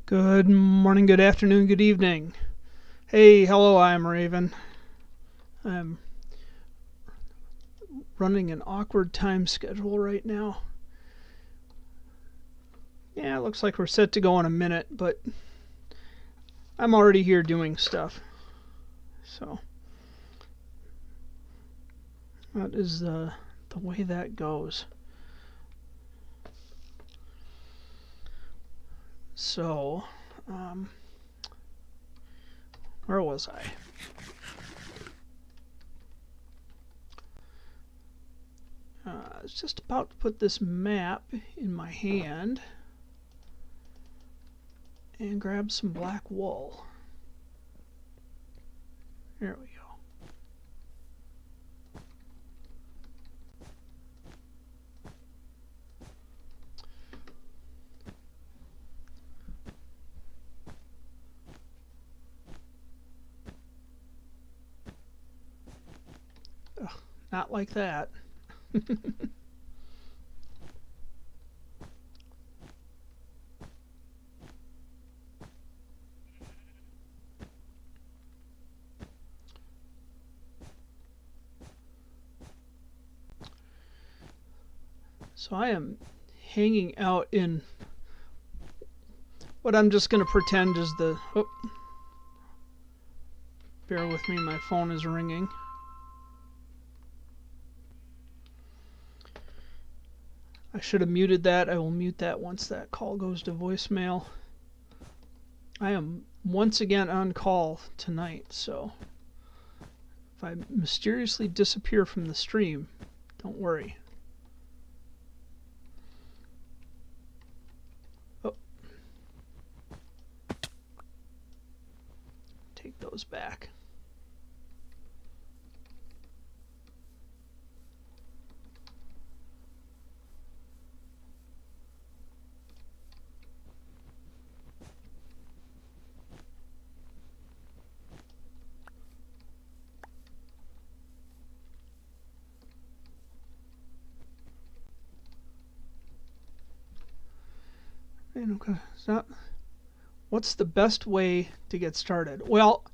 Good morning, good afternoon, good evening. Hey, hello, I'm Raven. I'm running an awkward time schedule right now. Yeah, it looks like we're set to go in a minute, but I'm already here doing stuff. So that is the way that goes. So, where was I? I was just about to put this map in my hand and grab some black wool. There we go. Ugh, not like that. So I am hanging out in what I'm just going to pretend is the... Oh, bear with me, my phone is ringing. I should have muted that. I will mute that once that call goes to voicemail. I am once again on call tonight, so if I mysteriously disappear from the stream, don't worry. Oh. Take those back. Okay, so what's the best way to get started? Well,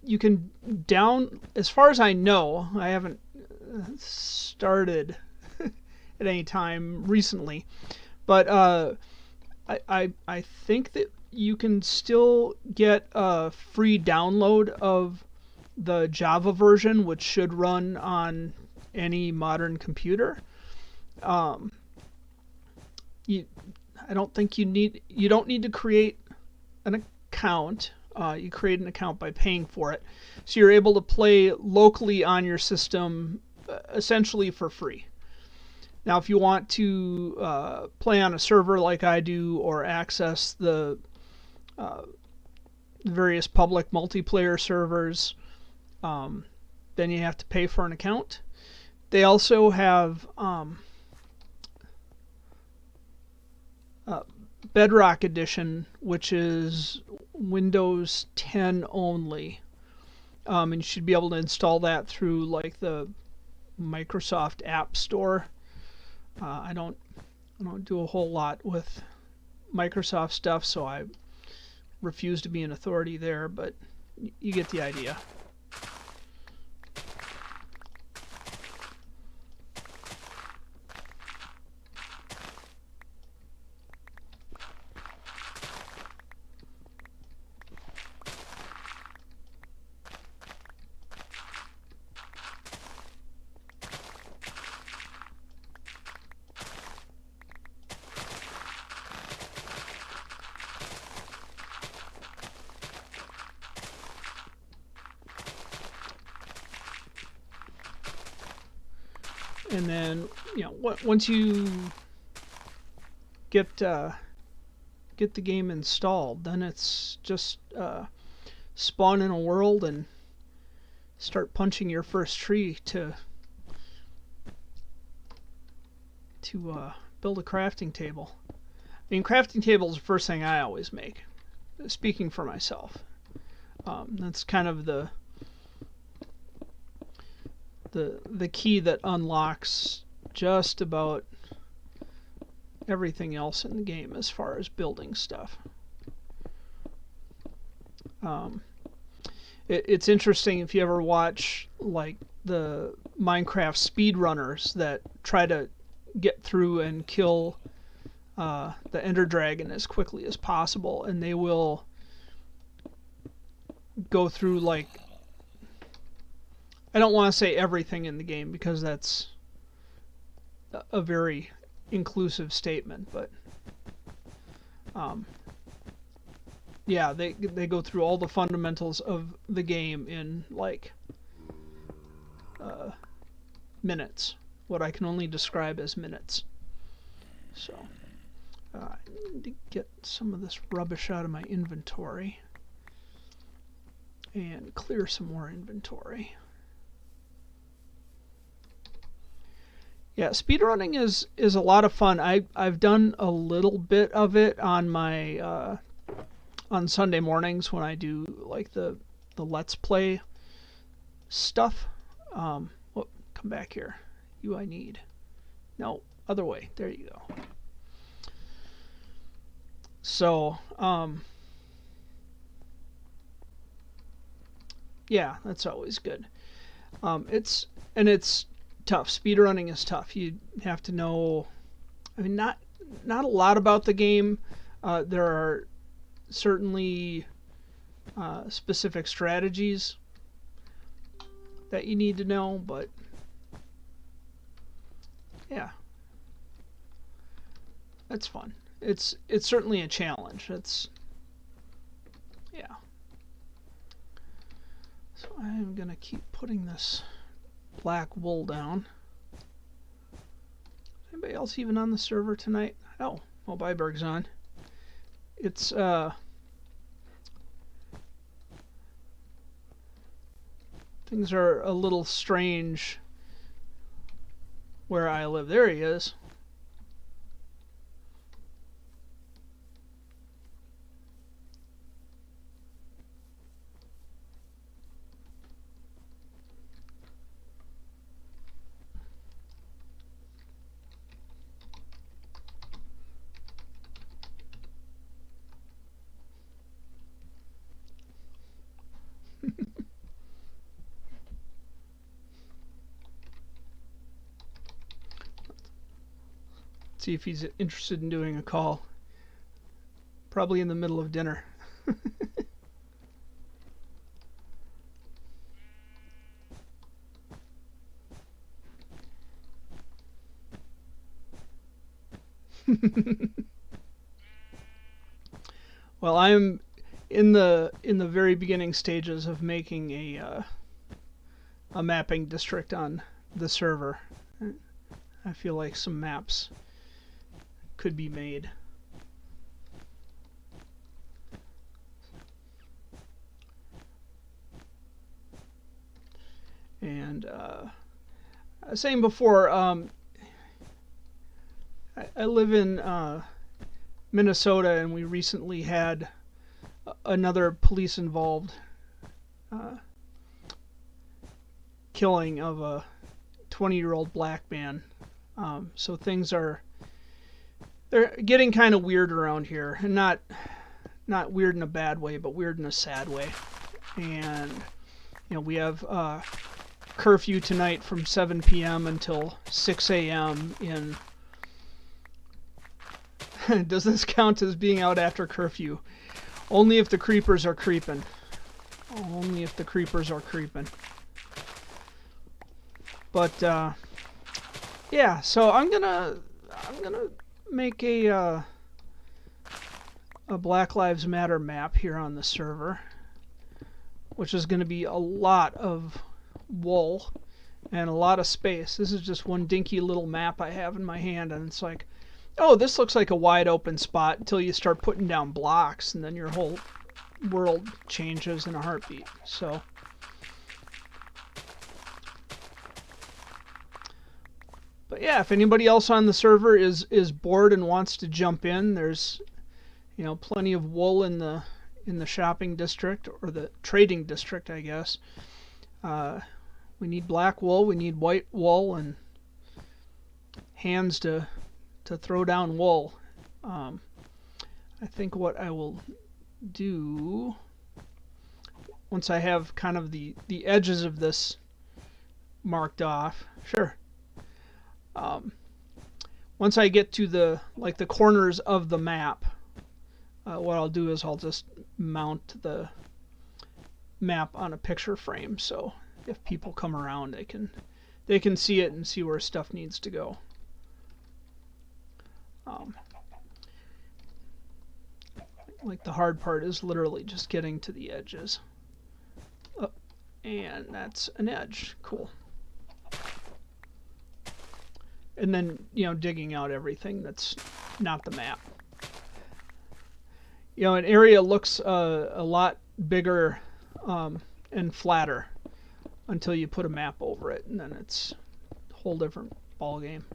you can as far as I know, I haven't started at any time recently, but I think that you can still get a free download of the Java version, which should run on any modern computer. I don't think you don't need to create an account. You create an account by paying for it, so you're able to play locally on your system essentially for free. Now, if you want to play on a server like I do, or access the various public multiplayer servers, then you have to pay for an account. They also have Bedrock Edition, which is Windows 10 only, and you should be able to install that through like the Microsoft App Store. I don't do a whole lot with Microsoft stuff, so I refuse to be an authority there, but you get the idea. And then, once you get the game installed, then it's just spawn in a world and start punching your first tree to build a crafting table. I mean, crafting table is the first thing I always make, speaking for myself. That's kind of the key that unlocks just about everything else in the game as far as building stuff. It's interesting if you ever watch like the Minecraft speedrunners that try to get through and kill the Ender Dragon as quickly as possible, and they will go through like, I don't want to say everything in the game because that's a very inclusive statement, but yeah, they go through all the fundamentals of the game in like minutes, what I can only describe as minutes. So I need to get some of this rubbish out of my inventory and clear some more inventory. Yeah, speedrunning is a lot of fun. I've done a little bit of it on my on Sunday mornings when I do like the Let's Play stuff. Whoop, come back here. You I need. No, other way. There you go. So, yeah, that's always good. It's tough. Speedrunning is tough. You have to know, I mean, not a lot about the game. There are certainly specific strategies that you need to know, but yeah, that's fun. It's certainly a challenge. Yeah. So I'm gonna keep putting this black wool down. Anybody else even on the server tonight? Oh, Byberg's on. It's things are a little strange where I live. There he is. See if he's interested in doing a call. Probably in the middle of dinner. Well, I'm in the very beginning stages of making a mapping district on the server. I feel like some maps could be made. And I was saying before, I live in Minnesota, and we recently had another police-involved killing of a 20-year-old black man. So things they're getting kind of weird around here, and not weird in a bad way, but weird in a sad way. And we have curfew tonight from 7 p.m. until 6 a.m. in. Does this count as being out after curfew? Only if the creepers are creeping. Only if the creepers are creeping. But yeah, so I'm gonna make a Black Lives Matter map here on the server, which is going to be a lot of wool and a lot of space. This is just one dinky little map I have in my hand, and it's like, oh, this looks like a wide open spot until you start putting down blocks, and then your whole world changes in a heartbeat. So but yeah, if anybody else on the server is bored and wants to jump in, there's plenty of wool in the shopping district, or the trading district, I guess. We need black wool, we need white wool, and hands to to throw down wool. I think what I will do, once I have kind of the edges of this marked off, sure. Once I get to the corners of the map, what I'll do is I'll just mount the map on a picture frame, so if people come around, they can see it and see where stuff needs to go. Like the hard part is literally just getting to the edges. Oh, and that's an edge. Cool. And then, digging out everything that's not the map. An area looks a lot bigger and flatter until you put a map over it, and then it's a whole different ball game.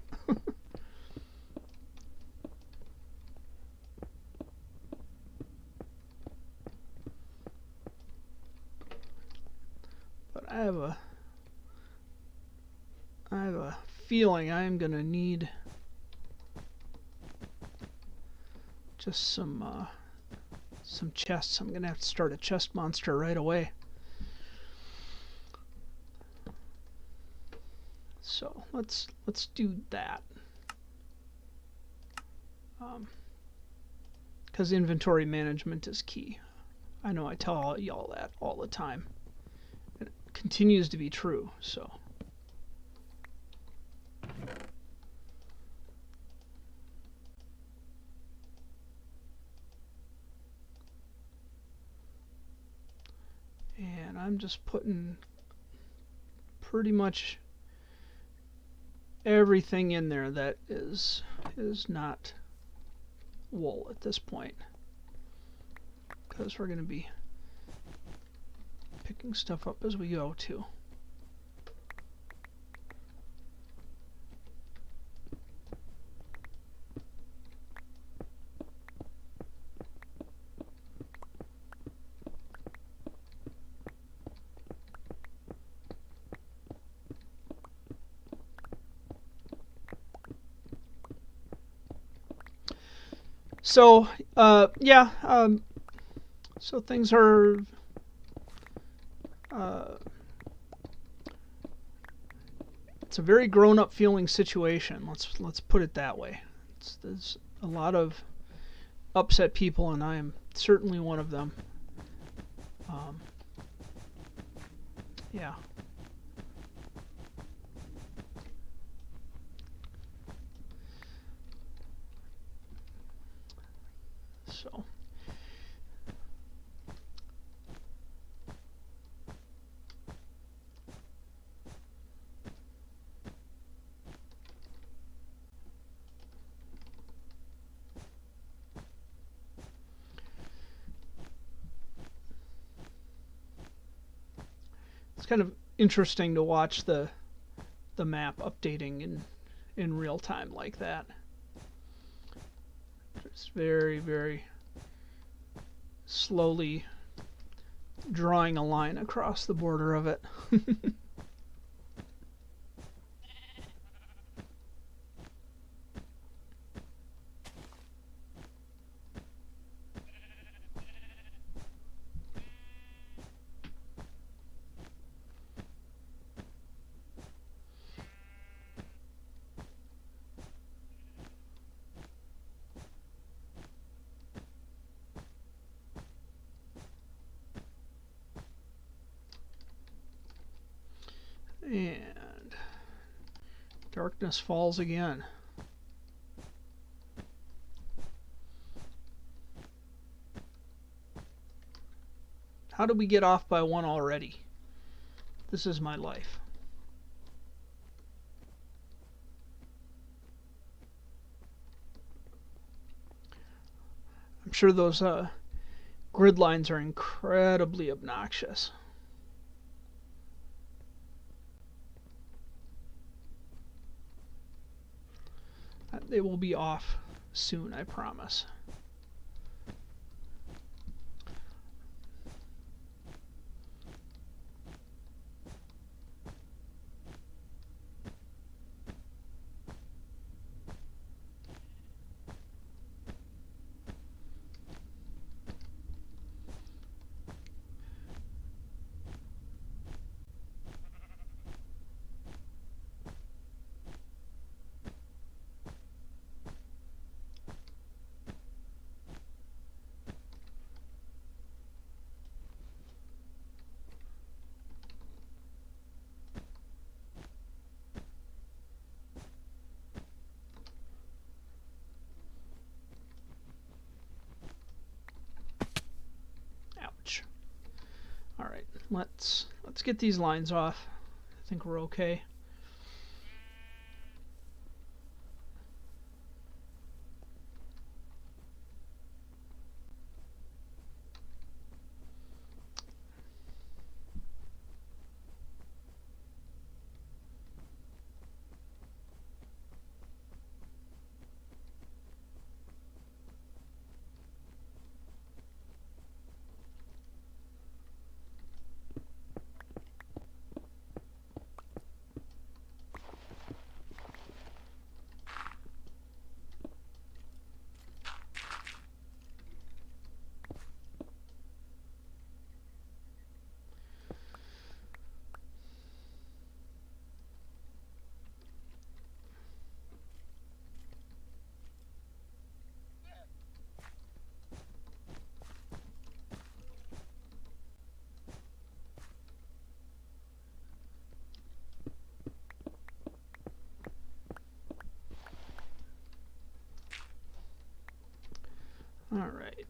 But I have a feeling I'm gonna need just some chests. I'm gonna have to start a chest monster right away. So let's do that. Because inventory management is key. I know I tell y'all that all the time. It continues to be true. So. And I'm just putting pretty much everything in there that is not wool at this point, because we're going to be picking stuff up as we go too. So, yeah, so things are, it's a very grown-up feeling situation. Let's put it that way. There's a lot of upset people, and I am certainly one of them. Yeah. So. It's kind of interesting to watch the map updating in real time like that. It's very, very slowly drawing a line across the border of it. And darkness falls again. How did we get off by one already? This is my life. I'm sure those grid lines are incredibly obnoxious. They will be off soon, I promise. let's get these lines off. I think we're okay. All right.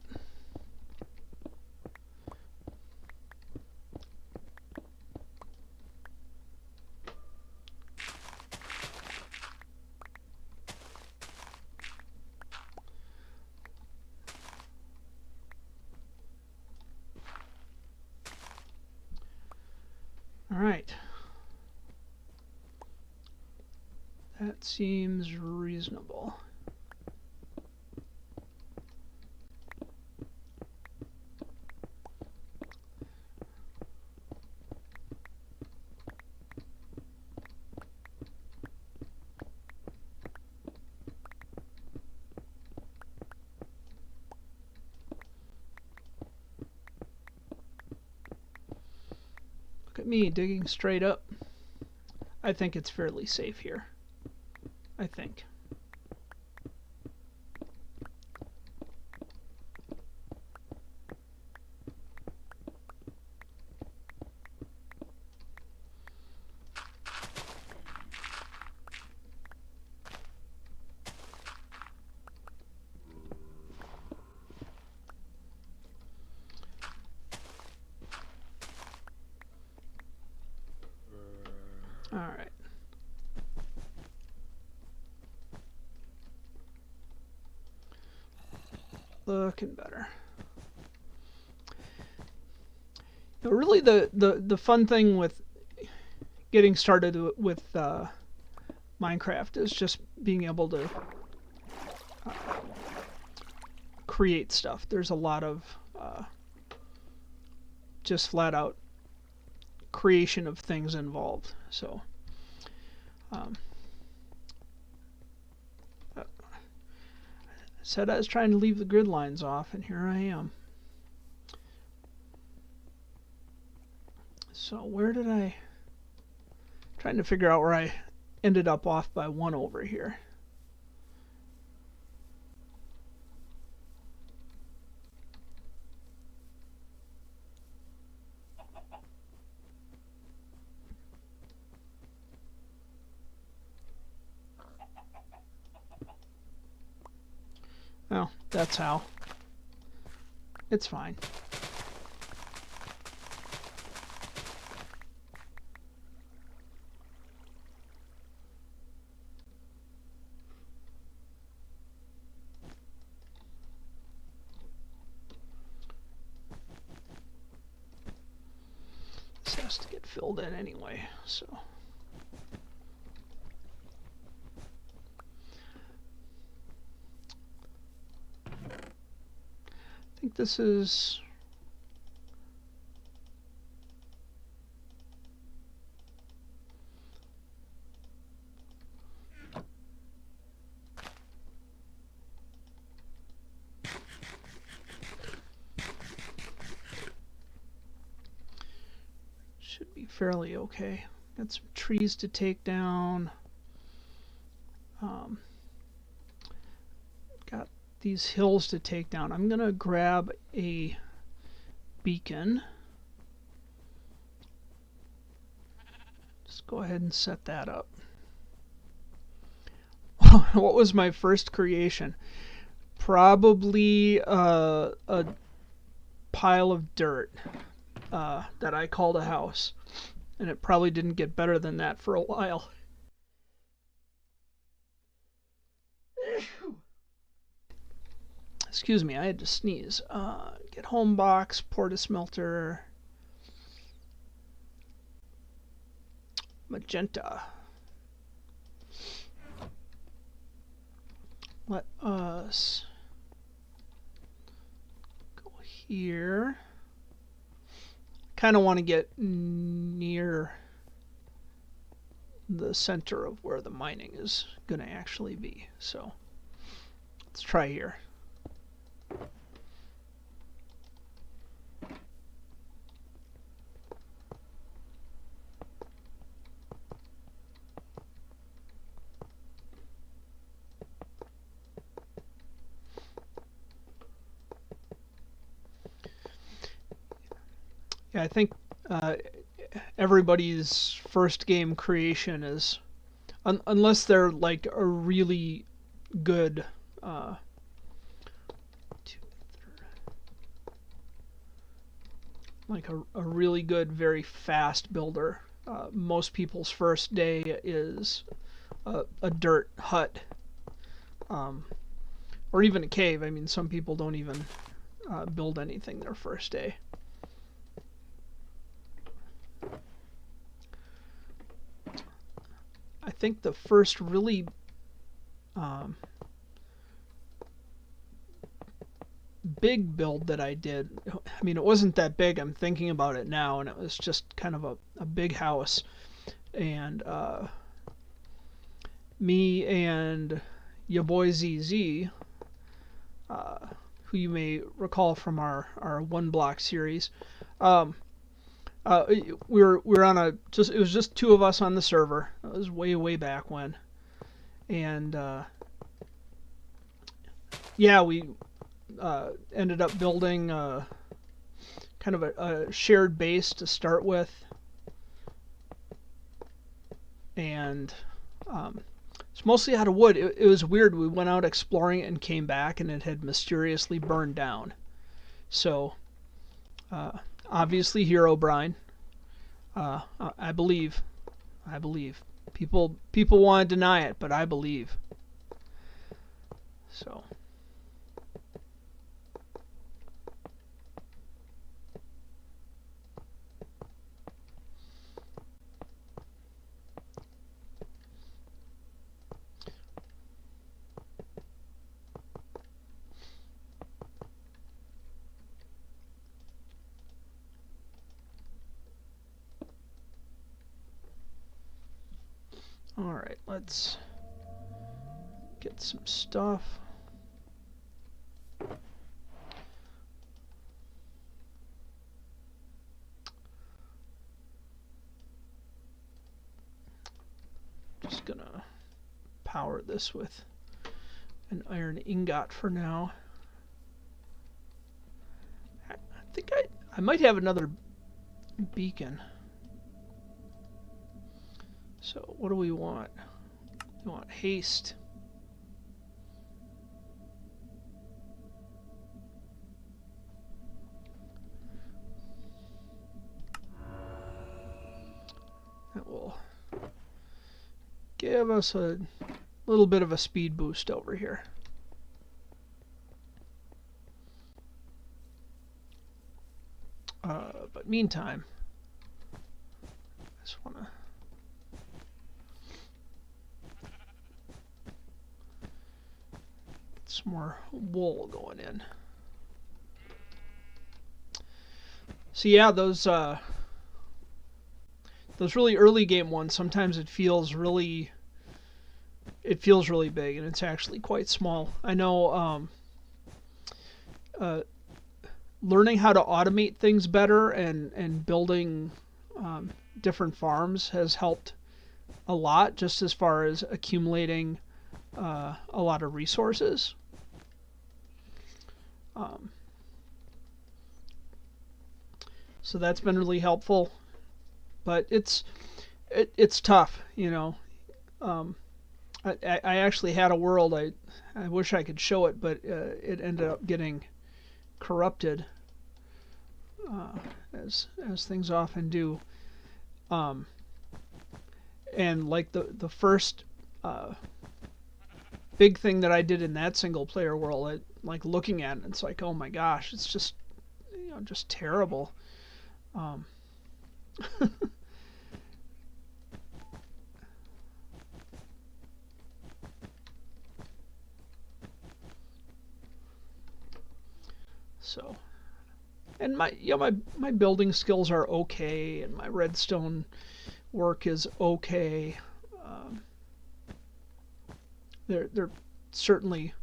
All right. That seems reasonable. Look at me digging straight up. I think it's fairly safe here. I think. All right. Looking better. Now, really, the fun thing with getting started with Minecraft is just being able to create stuff. There's a lot of just flat out creation of things involved. So I said I was trying to leave the grid lines off, and here I am. So where did I... trying to figure out where I ended up off by 1 over here. Well, that's how. It's fine. This has to get filled in anyway, so... I think this is... should be fairly okay. Got some trees to take down. Got these hills to take down. I'm gonna grab a beacon. Just go ahead and set that up. What was my first creation? Probably a pile of dirt. that I called a house, and it probably didn't get better than that for a while. Excuse me, I had to sneeze. Get home box, porta-smelter, magenta. Let us go here. Kind of want to get near the center of where the mining is going to actually be. So let's try here. Yeah, I think everybody's first game creation is, unless they're like a really good, like a really good, very fast builder. Most people's first day is a dirt hut, or even a cave. I mean, some people don't even build anything their first day. I think the first really big build that I did, I mean, it wasn't that big. I'm thinking about it now, and it was just kind of a big house. And me and your boy ZZ, who you may recall from our one block series, we were on it was just two of us on the server. It was way back when, and yeah, we ended up building kind of a shared base to start with, and it's mostly out of wood. It was weird. We went out exploring it and came back, and it had mysteriously burned down. So obviously Herobrine. I believe. People want to deny it, but I believe. So. Alright, let's get some stuff. Just gonna power this with an iron ingot for now. I think I might have another beacon. So what do we want? We want haste. That will give us a little bit of a speed boost over here. But meantime, I just want to get some more wool going in. So yeah, those really early game ones, sometimes it feels really big, and it's actually quite small. I know learning how to automate things better and building different farms has helped a lot, just as far as accumulating a lot of resources. So that's been really helpful, but it's tough, you know. I actually had a world, I wish I could show it, but it ended up getting corrupted as things often do. Um, and like the first big thing that I did in that single player world, like looking at it, it's like, oh my gosh, it's just just terrible. Um, so, and my building skills are okay, and my redstone work is okay. Um, there certainly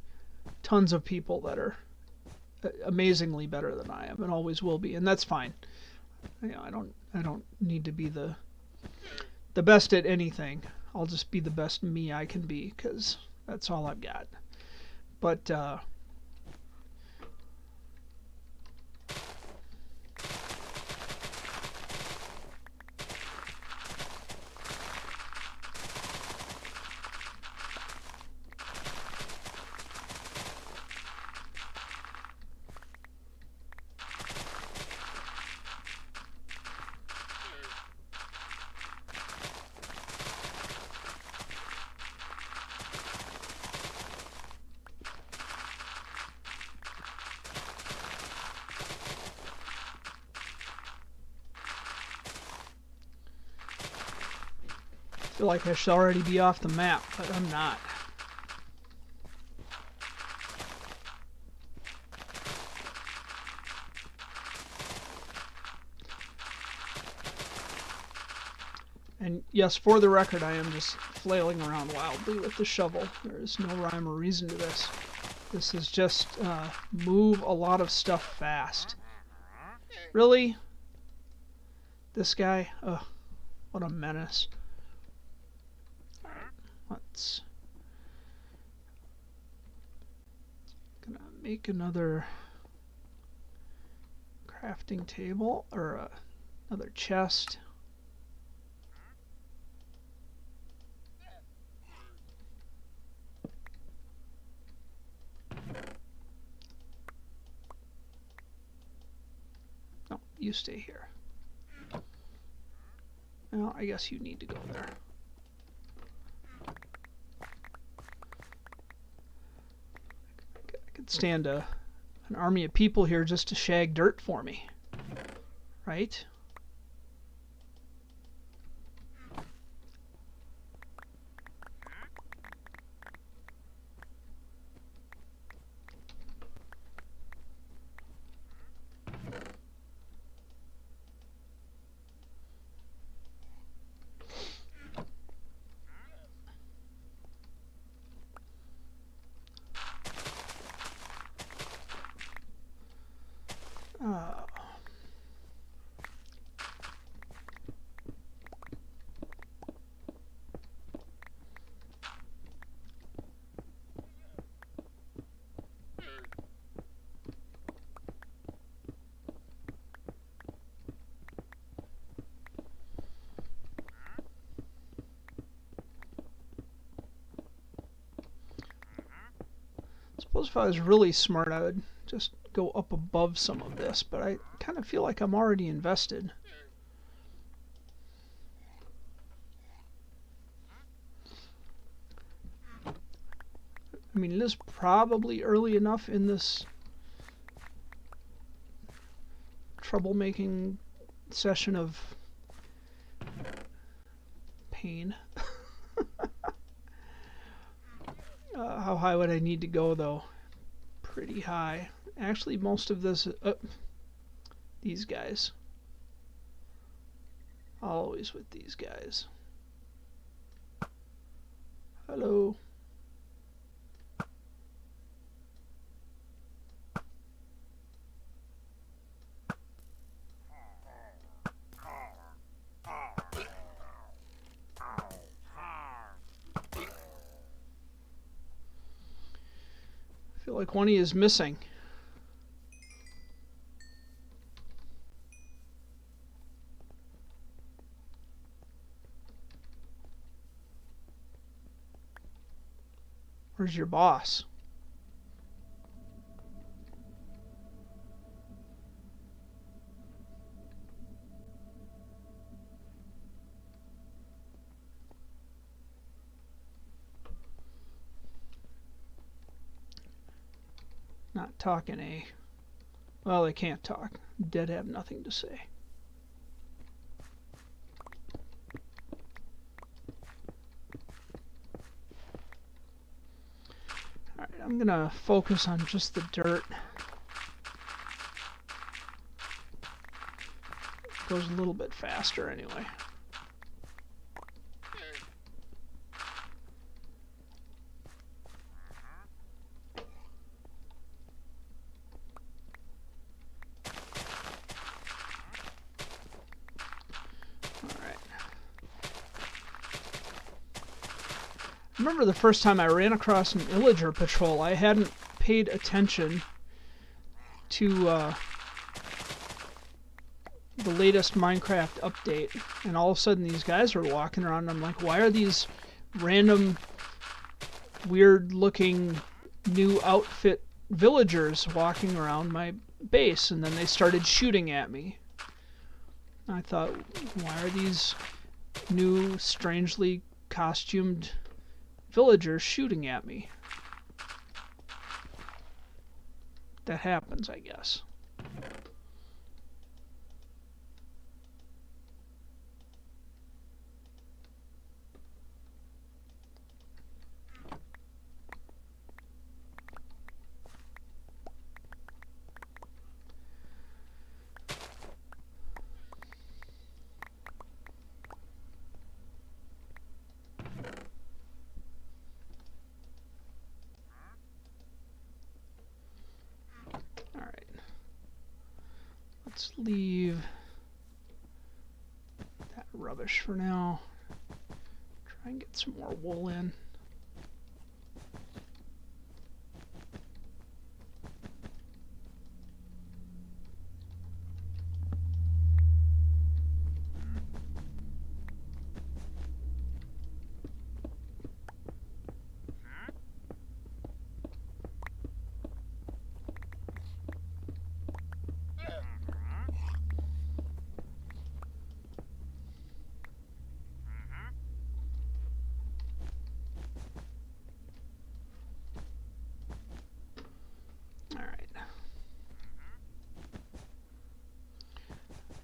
tons of people that are amazingly better than I am and always will be, and that's fine. I don't need to be the best at anything. I'll just be the best me I can be because that's all I've got. But I feel like I should already be off the map, but I'm not. And yes, for the record, I am just flailing around wildly with the shovel. There is no rhyme or reason to this. This is just move a lot of stuff fast. Really? This guy? Ugh, what a menace. Alright, let's... Gonna make another crafting table, or another chest. No, you stay here. Well, I guess you need to go there. I could stand an army of people here just to shag dirt for me. Right? Uh, suppose if I was really smart, I would just go up above some of this, but I kind of feel like I'm already invested. I mean, it is probably early enough in this troublemaking session of pain. How high would I need to go, though? Pretty high. Actually, most of this... these guys. Always with these guys. Hello. I feel like one is missing. Where's your boss? Not talking, eh? Well, they can't talk. Dead have nothing to say. Alright, I'm gonna focus on just the dirt. It goes a little bit faster anyway. I remember the first time I ran across an illager patrol, I hadn't paid attention to the latest Minecraft update, and all of a sudden these guys were walking around, and I'm like, why are these random weird looking new outfit villagers walking around my base? And then they started shooting at me. I thought, why are these new strangely costumed villagers shooting at me? That happens, I guess. Let's leave that rubbish for now. Try and get some more wool in.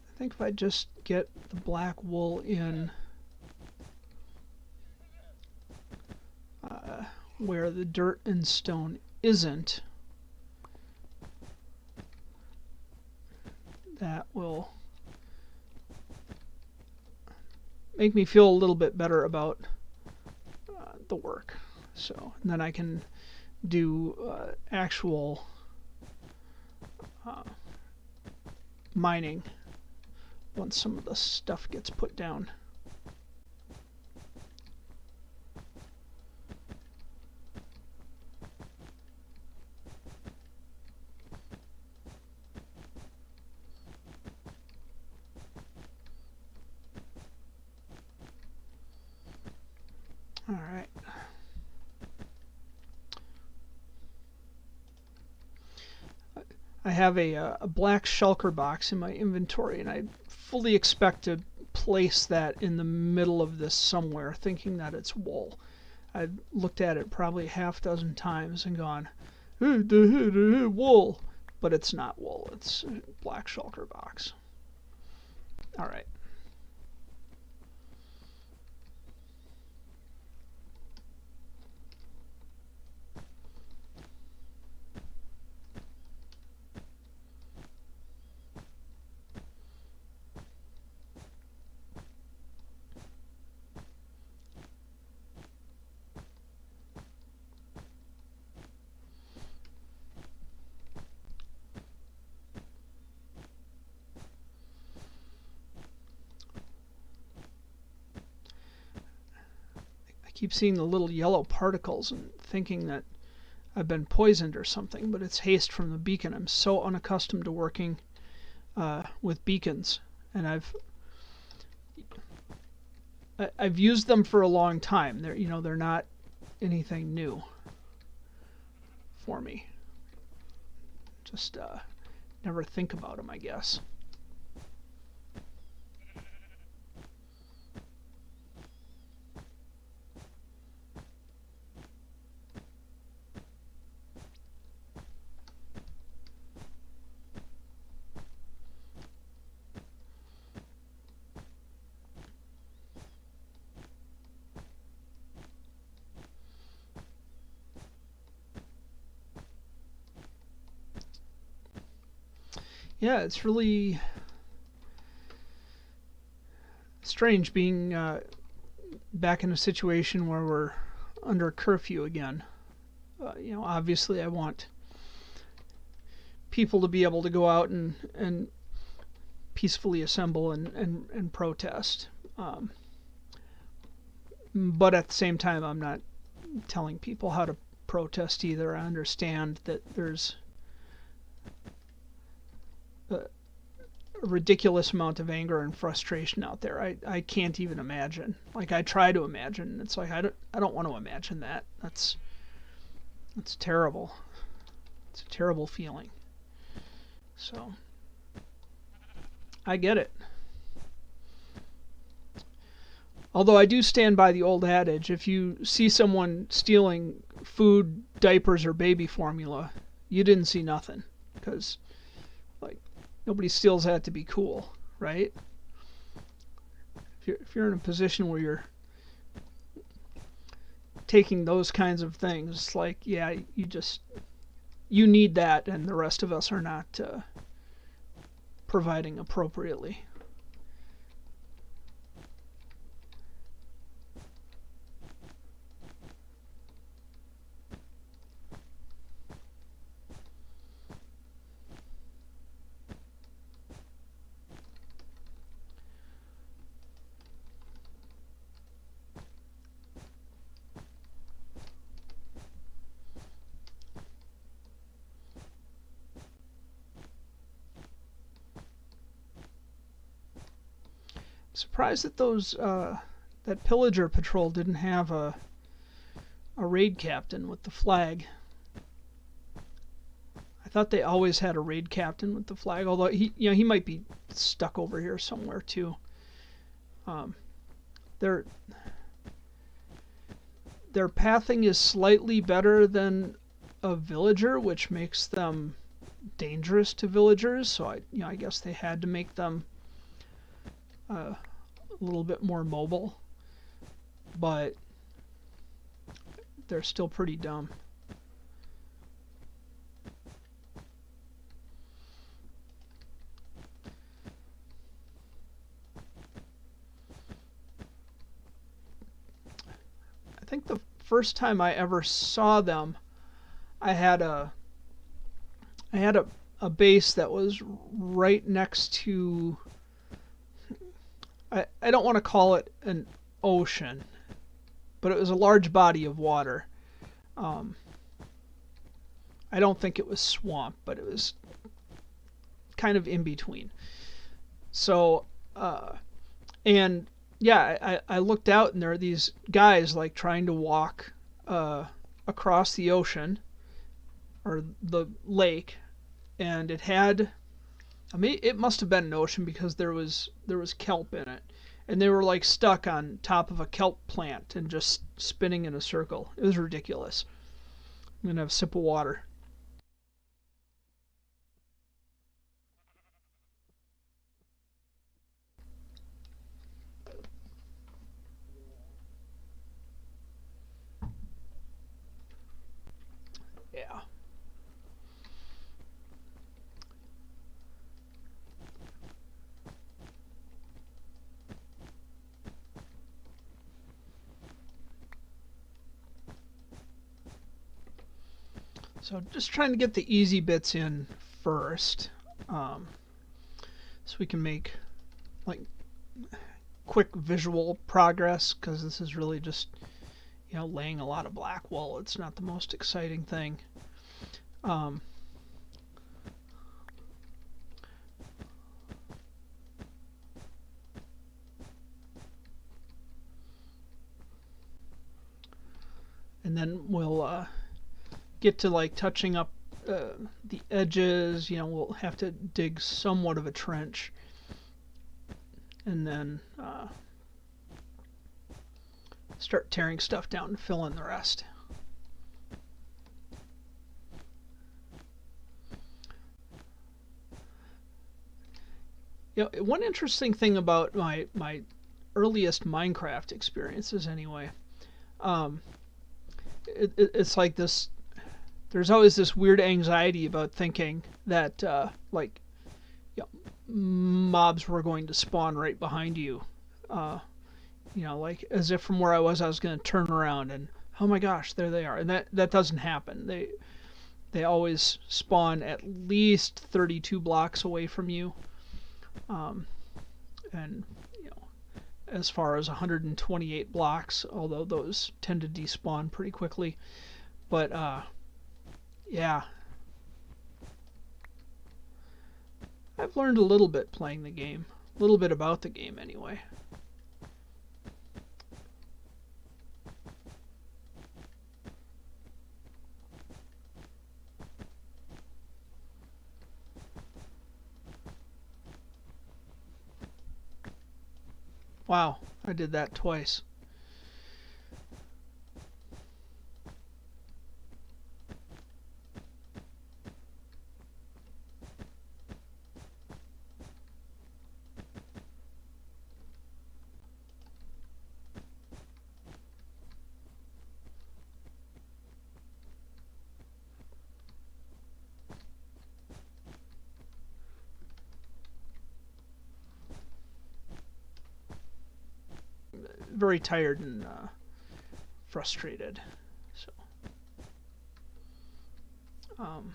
I think if I just get the black wool in where the dirt and stone isn't, that will make me feel a little bit better about the work. So, and then I can do actual mining once some of the stuff gets put down. All right. I have a black shulker box in my inventory, and I fully expect to place that in the middle of this somewhere, thinking that it's wool. I've looked at it probably half dozen times and gone, hey, wool, but it's not wool. It's a black shulker box. All right. Keep seeing the little yellow particles and thinking that I've been poisoned or something, but it's haste from the beacon. I'm so unaccustomed to working with beacons, and I've used them for a long time. They're not anything new for me. Just never think about them, I guess. yeah, it's really strange being back in a situation where we're under curfew again. Obviously, I want people to be able to go out and peacefully assemble and protest. But at the same time, I'm not telling people how to protest either. I understand that there's a ridiculous amount of anger and frustration out there. I can't even imagine. Like, I try to imagine. It's like I don't want to imagine that. That's terrible. It's a terrible feeling. So I get it. Although I do stand by the old adage, if you see someone stealing food, diapers, or baby formula, you didn't see nothing. Because, like, nobody steals that to be cool, right? If you're in a position where you're taking those kinds of things, it's like, yeah, you need that, and the rest of us are not providing appropriately. Surprised that that pillager patrol didn't have a raid captain with the flag. I thought they always had a raid captain with the flag, although he might be stuck over here somewhere too. Their their pathing is slightly better than a villager, which makes them dangerous to villagers. So I guess they had to make them a little bit more mobile, but they're still pretty dumb. I think the first time I ever saw them, I had a base that was right next to, I don't want to call it an ocean, but it was a large body of water. Um, I don't think it was swamp, but it was kind of in between. So, and yeah, I looked out and there are these guys like trying to walk across the ocean or the lake, and it had, I mean, it must have been an ocean because there was kelp in it, and they were like stuck on top of a kelp plant and just spinning in a circle. It was ridiculous. I'm gonna have a sip of water. Yeah. So just trying to get the easy bits in first, um, so we can make like quick visual progress because this is really just laying a lot of black wool. It's not the most exciting thing. Um, and then we'll get to like touching up the edges. We'll have to dig somewhat of a trench, and then start tearing stuff down and fill in the rest. One interesting thing about my earliest Minecraft experiences, anyway, um, it's like this. There's always this weird anxiety about thinking that like mobs were going to spawn right behind you. Uh, like as if from where I was going to turn around and oh my gosh, there they are. And that doesn't happen. They always spawn at least 32 blocks away from you. And as far as 128 blocks, although those tend to despawn pretty quickly. But yeah, I've learned a little bit playing the game, a little bit about the game anyway. Wow, I did that twice. Very tired and frustrated. So, um,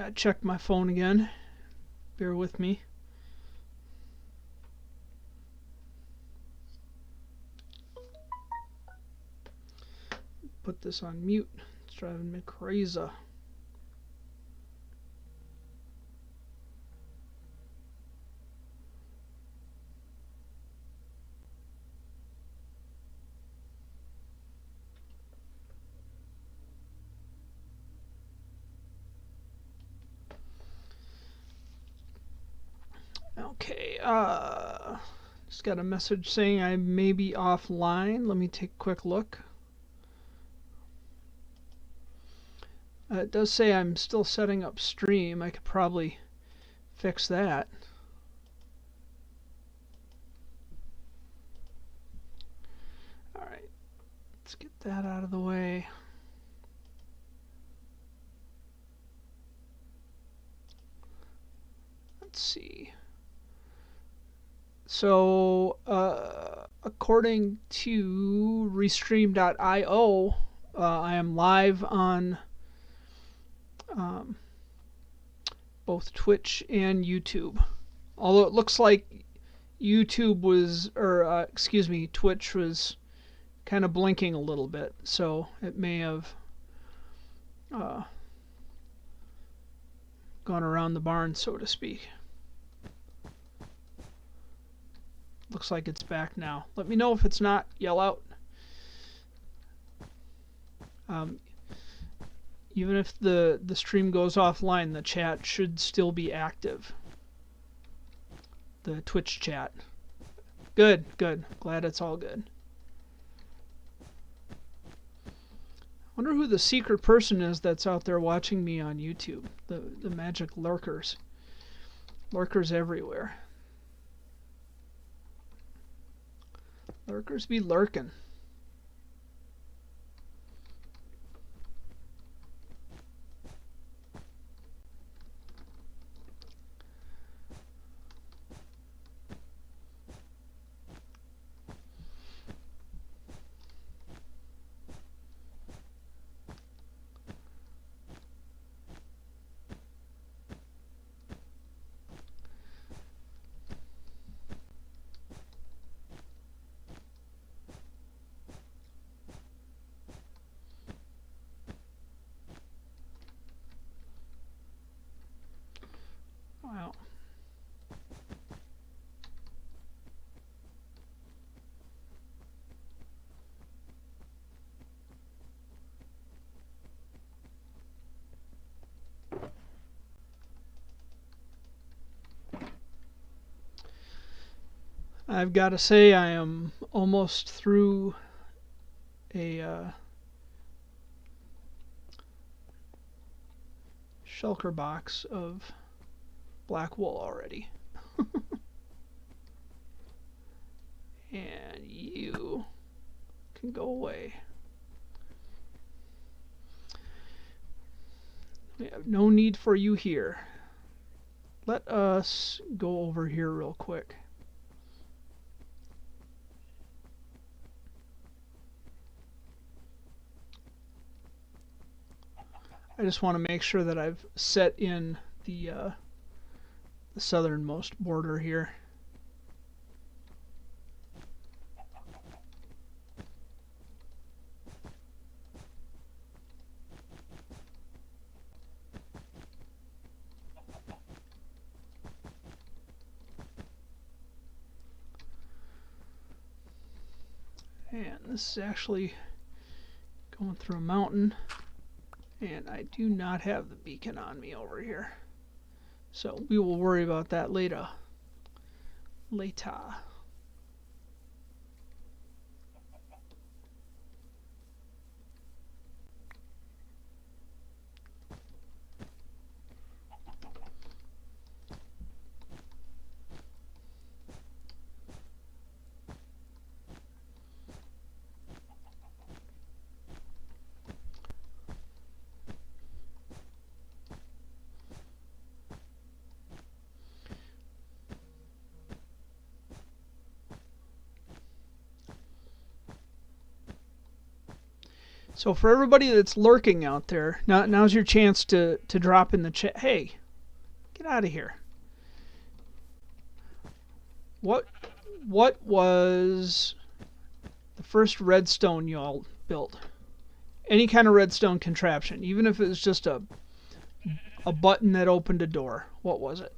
yeah, check my phone again. Bear with me. Put this on mute. It's driving me crazy. Okay, just got a message saying I may be offline. Let me take a quick look. It does say I'm still setting up stream. I could probably fix that. Alright, let's get that out of the way. Let's see. So, according to Restream.io, I am live on both Twitch and YouTube. Although it looks like YouTube was, or excuse me, Twitch was kind of blinking a little bit, so it may have gone around the barn, so to speak. Looks like it's back now. Let me know if it's not. Yell out. Even if the stream goes offline, the chat should still be active. The Twitch chat. Good, good. Glad it's all good. Wonder who the secret person is that's out there watching me on YouTube. The magic lurkers. Lurkers everywhere. Lurkers be lurking. I've got to say I am almost through a shulker box of black wool already. And you can go away. We have no need for you here. Let us go over here real quick. I just want to make sure that I've set in the southernmost border here. And this is actually going through a mountain, and I do not have the beacon on me over here. So we will worry about that later. So for everybody that's lurking out there, now's your chance to drop in the chat. Hey, get out of here. What was the first redstone y'all built? Any kind of redstone contraption, even if it was just a button that opened a door. What was it?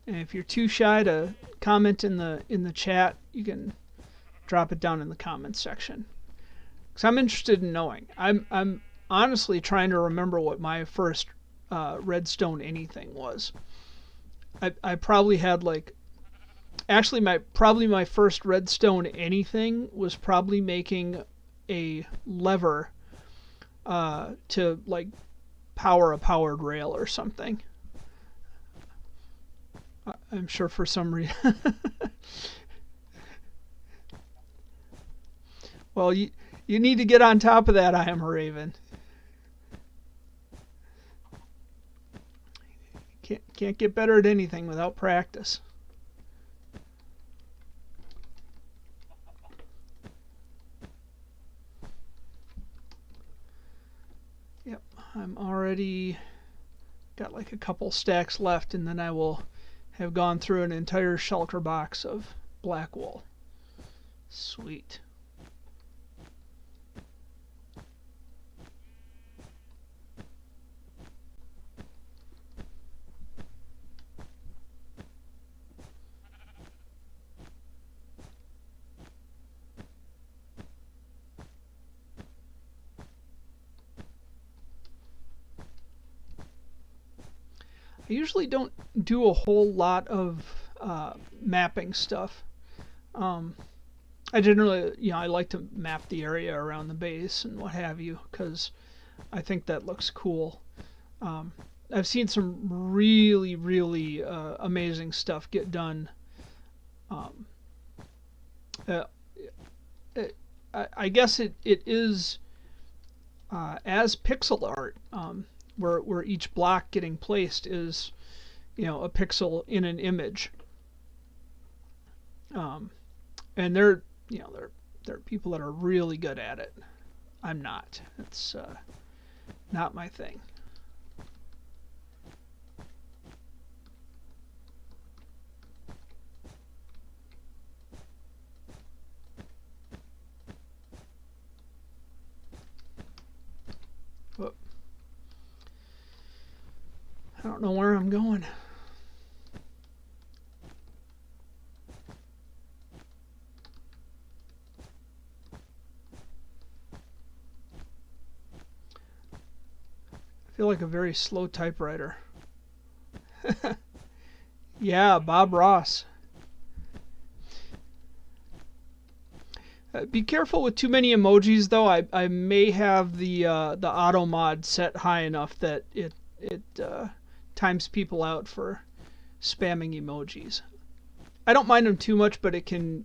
And if you're too shy to comment in the chat, you can drop it down in the comments section. Because I'm interested in knowing. I'm honestly trying to remember what my first redstone anything was. I probably had like, actually my first redstone anything was probably making a lever to like power a powered rail or something. I'm sure for some reason. Well, you need to get on top of that, I am a Raven. Can't get better at anything without practice. Yep, I'm already got like a couple stacks left, and then I will have gone through an entire shulker box of black wool. Sweet. I usually don't do a whole lot of mapping stuff. I generally, I like to map the area around the base and what have you, because I think that looks cool. I've seen some really, really amazing stuff get done. I guess it is as pixel art. Where each block getting placed is, a pixel in an image. And there are people that are really good at it. I'm not. It's not my thing. But I don't know where I'm going. feel like a very slow typewriter. Yeah, Bob Ross. Be careful with too many emojis, though. I may have the auto mod set high enough that it times people out for spamming emojis. I don't mind them too much, but it can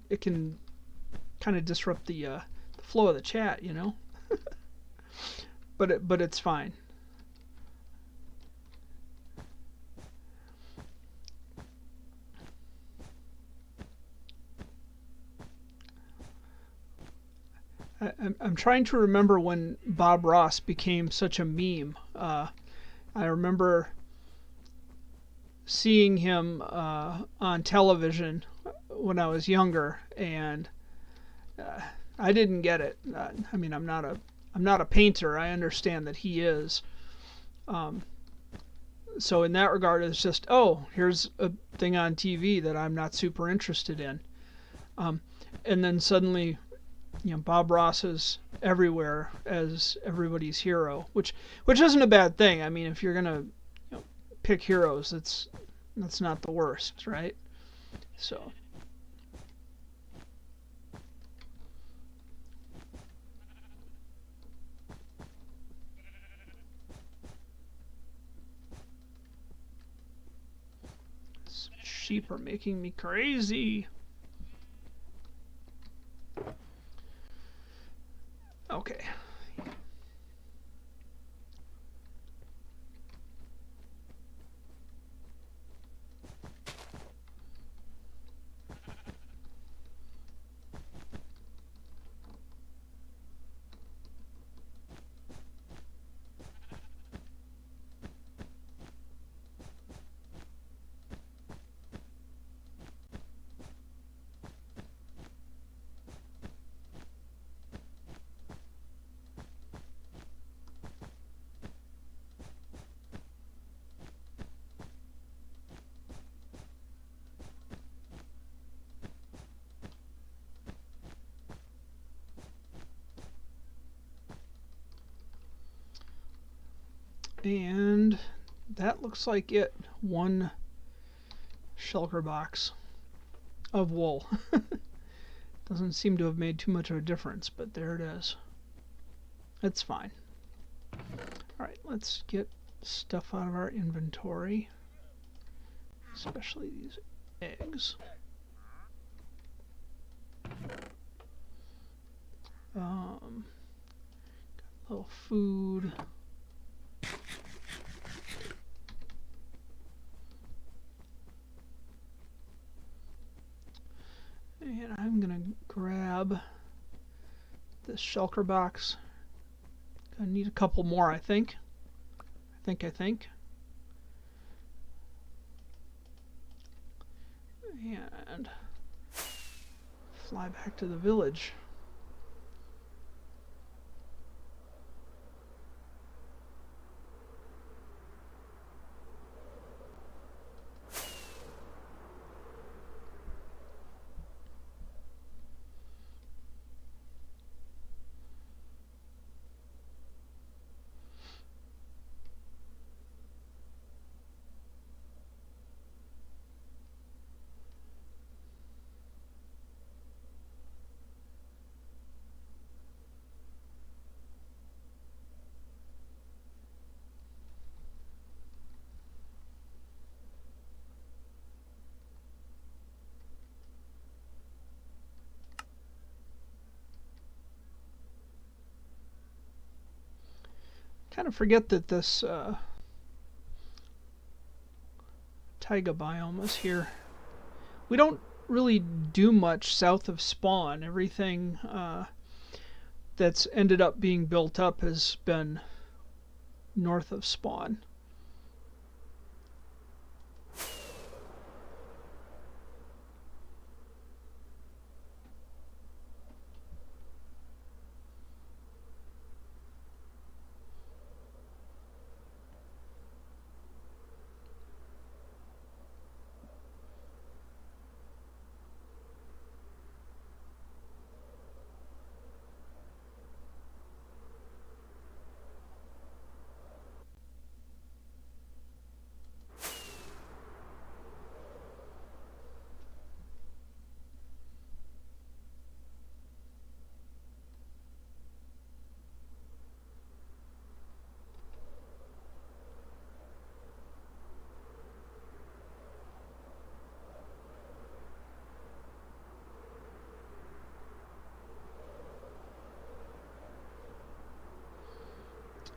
kind of disrupt the flow of the chat, you know. But it's fine. I'm trying to remember when Bob Ross became such a meme. I remember seeing him on television when I was younger, and I didn't get it. I mean, I'm not a painter. I understand that he is. Um, so in that regard, it's just, oh, here's a thing on TV that I'm not super interested in. Um, and then suddenly, Bob Ross is everywhere as everybody's hero, which isn't a bad thing. I mean, if you're gonna pick heroes, that's not the worst, right? So sheep are making me crazy. Okay. And that looks like it. One shulker box of wool. Doesn't seem to have made too much of a difference, but there it is. It's fine. Alright, let's get stuff out of our inventory. Especially these eggs. Got a little food. And I'm gonna grab this shulker box. Gonna need a couple more, I think. I think. And fly back to the village. Kind of forget that this taiga biome is here. We don't really do much south of spawn. Everything that's ended up being built up has been north of spawn.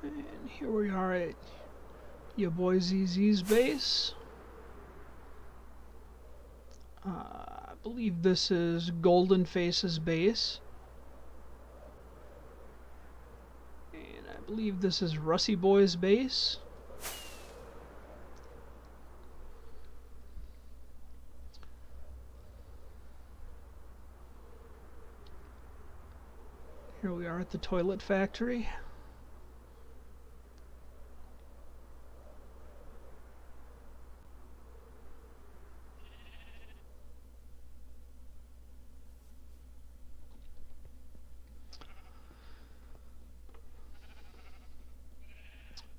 And here we are at your boy ZZ's base. I believe this is Golden Face's base. And I believe this is Rusty Boy's base. Here we are at the toilet factory.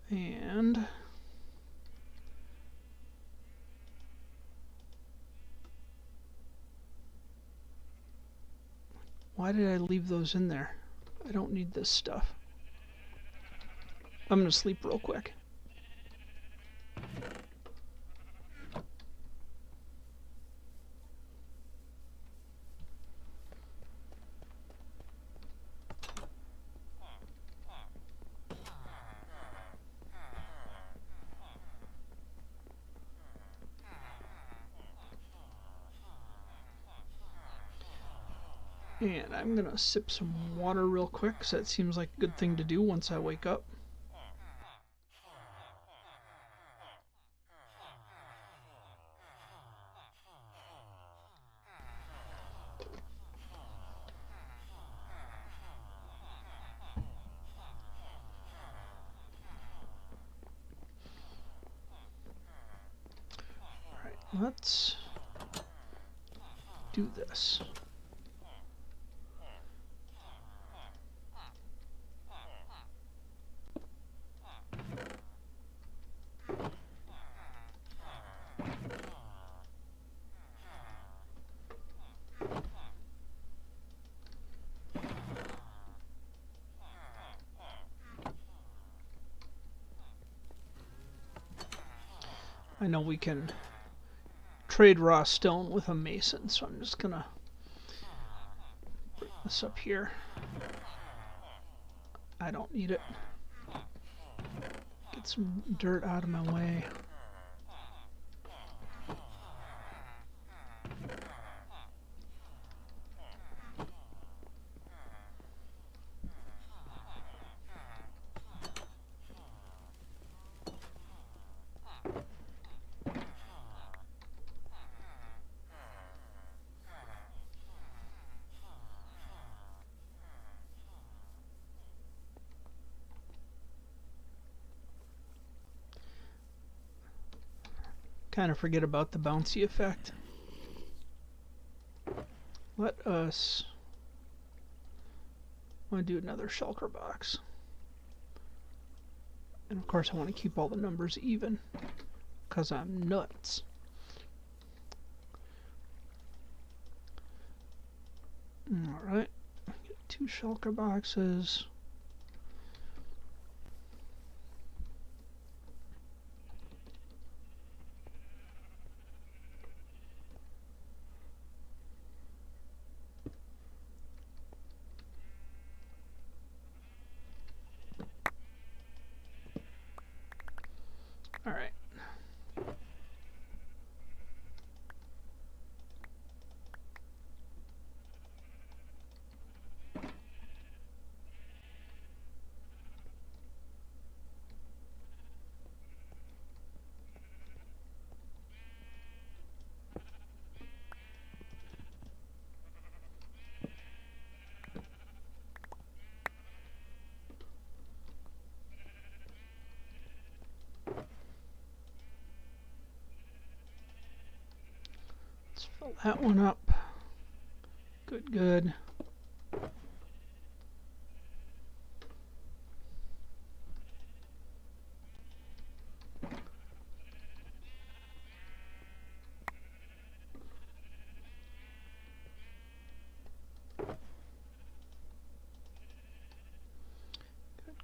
And why did I leave those in there? I don't need this stuff. I'm gonna sleep real quick. And I'm gonna sip some water real quick, because that seems like a good thing to do once I wake up. Alright, let's do this. I know we can trade raw stone with a mason, so I'm just gonna bring this up here. I don't need it. Get some dirt out of my way. Kind of forget about the bouncy effect. Let us... I want to do another shulker box. And of course I want to keep all the numbers even, because I'm nuts. Alright, get 2 shulker boxes. Alright. Let's fill that one up. Good, good.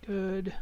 Good.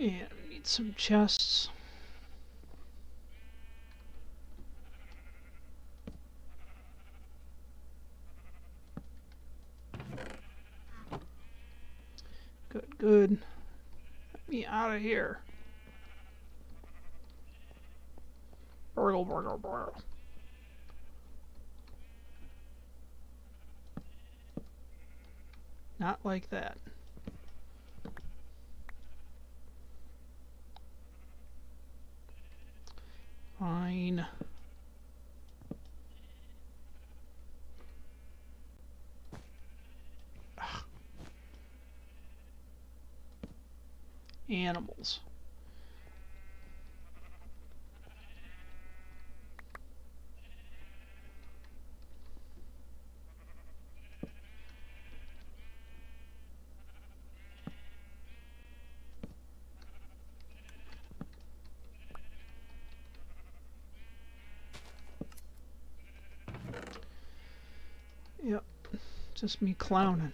And we need some chests. Good, good. Get me out of here. Burgle, burgle, burgle. Not like that. Fine. Ugh. Animals. Yep, just me clowning.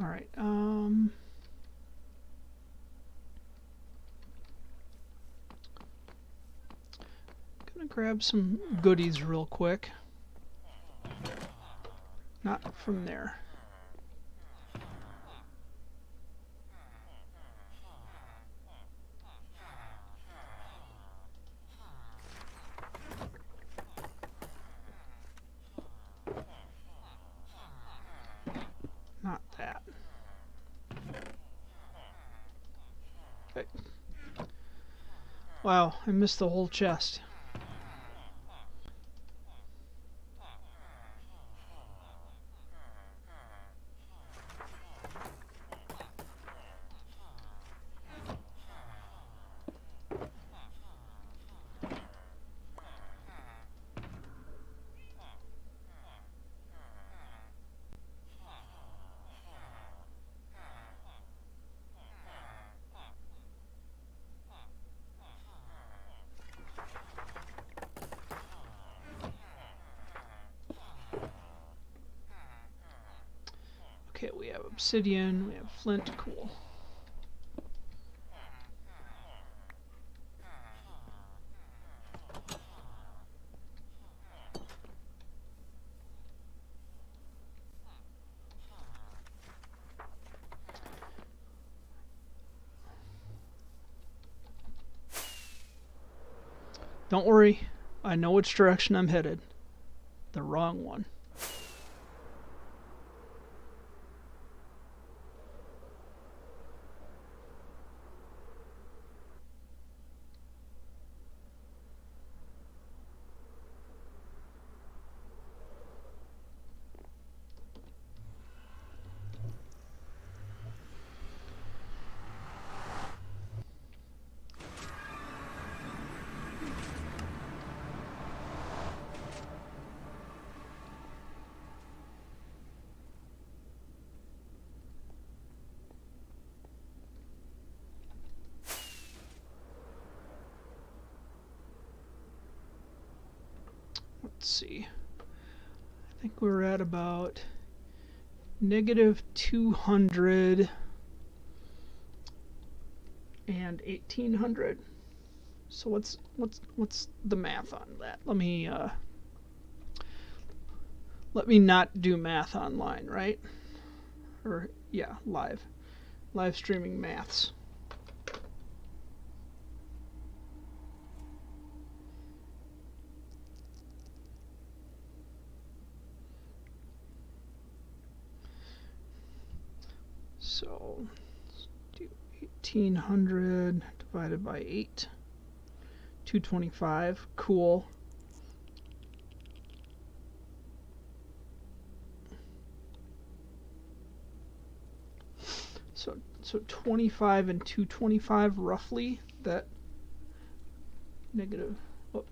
All right. Gonna grab some goodies real quick. Not from there. Not that. Okay. Wow, I missed the whole chest. Okay, we have obsidian, we have flint, cool. Don't worry, I know which direction I'm headed. The wrong one. Let's see. I think we're at about -200 and 1800. So what's the math on that? Let me not do math online, right? Or yeah, live streaming maths. So let's do 1800 divided by 8. 225. Cool. So 25 and 225 roughly. That negative. Oh.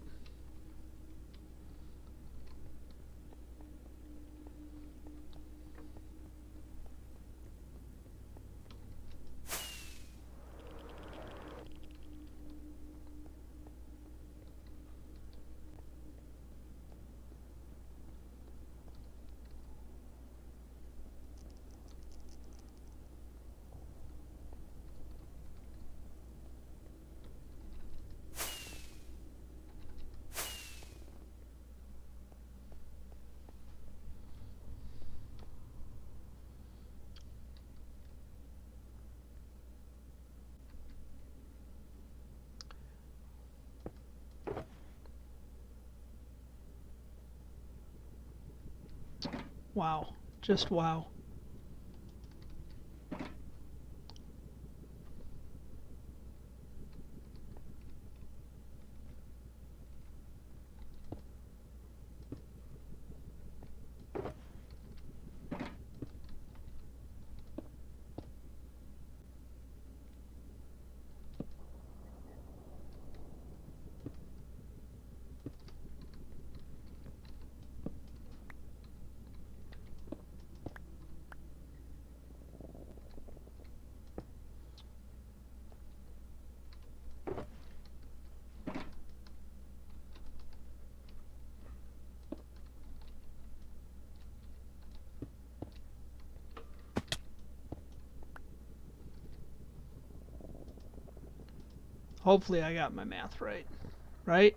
Wow. Just wow. Hopefully I got my math right. Right?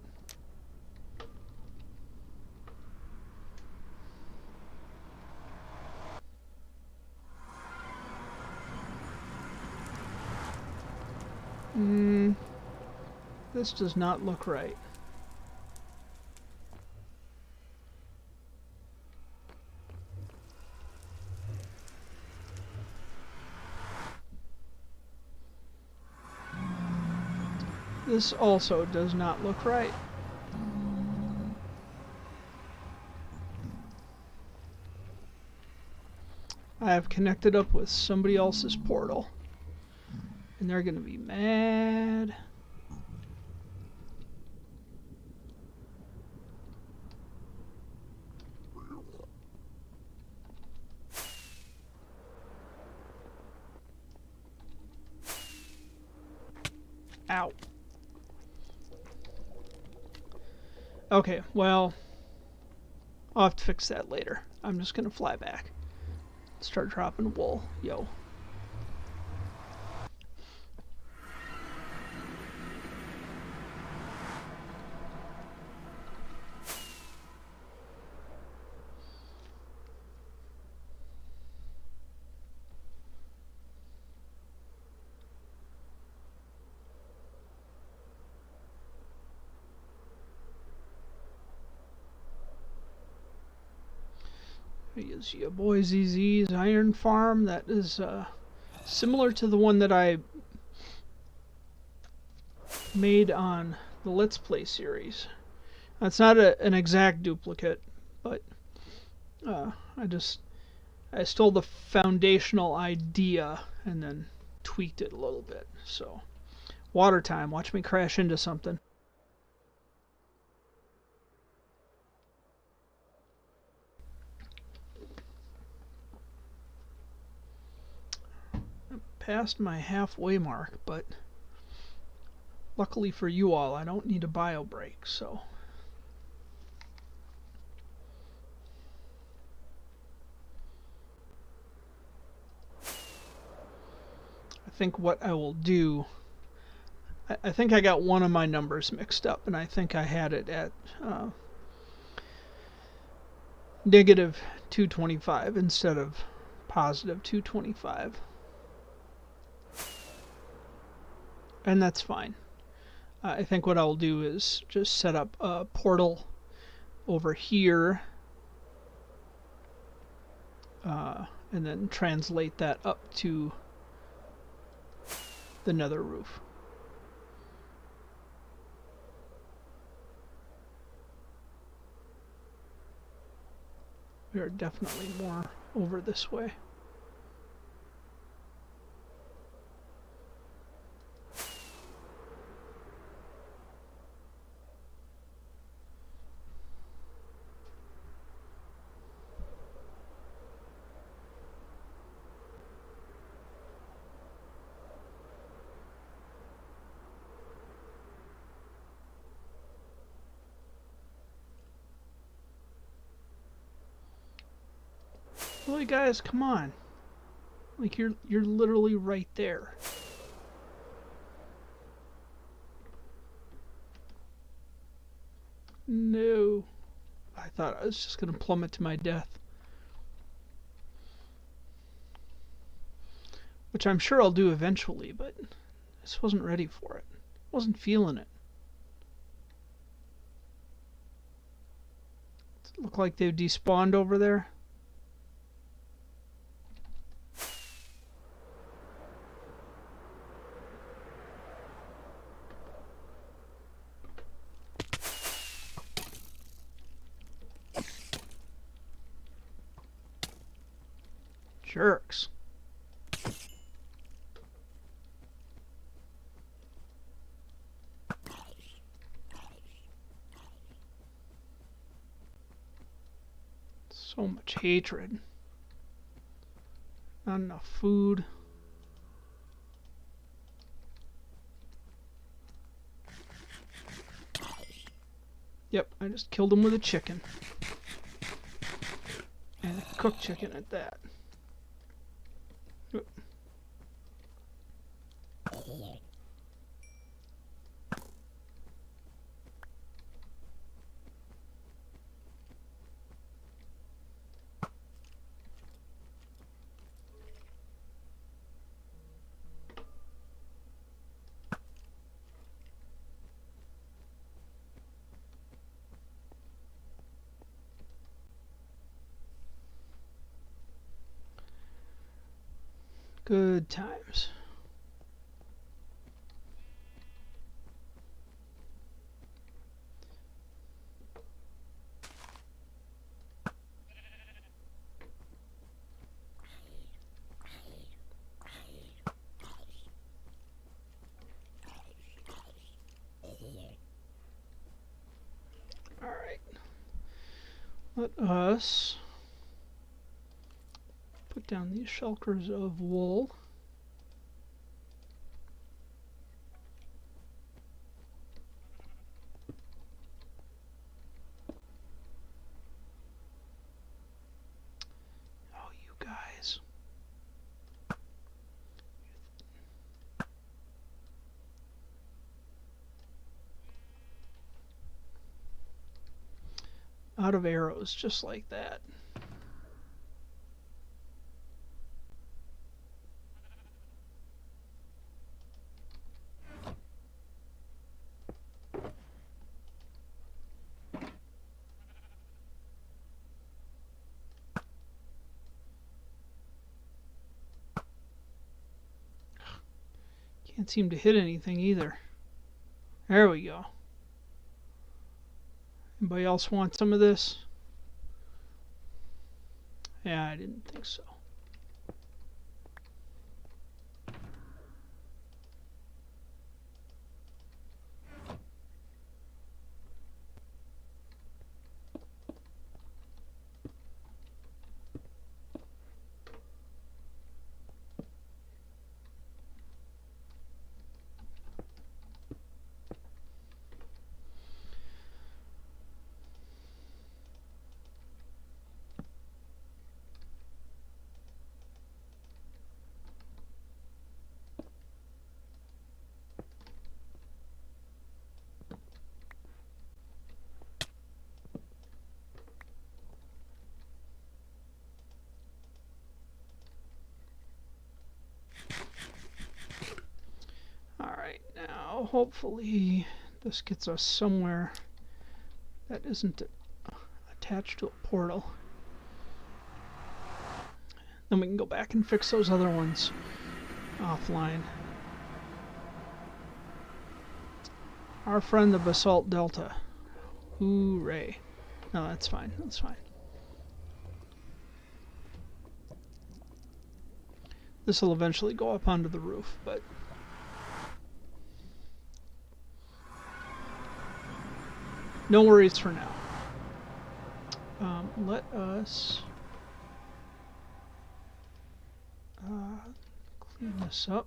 This does not look right. This also does not look right. I have connected up with somebody else's portal. And they're gonna be mad. Ow. Okay, well, I'll have to fix that later. I'm just gonna fly back. Start dropping wool. Yo. Is your boy ZZ's iron farm that is similar to the one that I made on the Let's Play series. That's not an exact duplicate, but I stole the foundational idea and then tweaked it a little bit. So, water time. Watch me crash into something. Past my halfway mark, but luckily for you all, I don't need a bio break, so. I think what I will do, I think I got one of my numbers mixed up, and I think I had it at negative 225 instead of positive 225. And that's fine. I think what I'll do is just set up a portal over here and then translate that up to the nether roof. We are definitely more over this way. Really, guys, come on. Like, you're literally right there. No. I thought I was just going to plummet to my death. Which I'm sure I'll do eventually, but I just wasn't ready for it. Wasn't feeling it. Does it look like they've despawned over there? Jerks. So much hatred. Not enough food. Yep, I just killed him with a chicken. And a cooked chicken at that. Oop. Good times. All right. Let us put down these shulkers of wool. Oh, you guys. Out of arrows, just like that. Can't seem to hit anything either. There we go. Anybody else want some of this? Yeah, I didn't think so. Alright, now hopefully this gets us somewhere that isn't attached to a portal. Then we can go back and fix those other ones offline. Our friend the Basalt Delta. Hooray. No, that's fine, that's fine. This will eventually go up onto the roof, but no worries for now. Let us clean this up.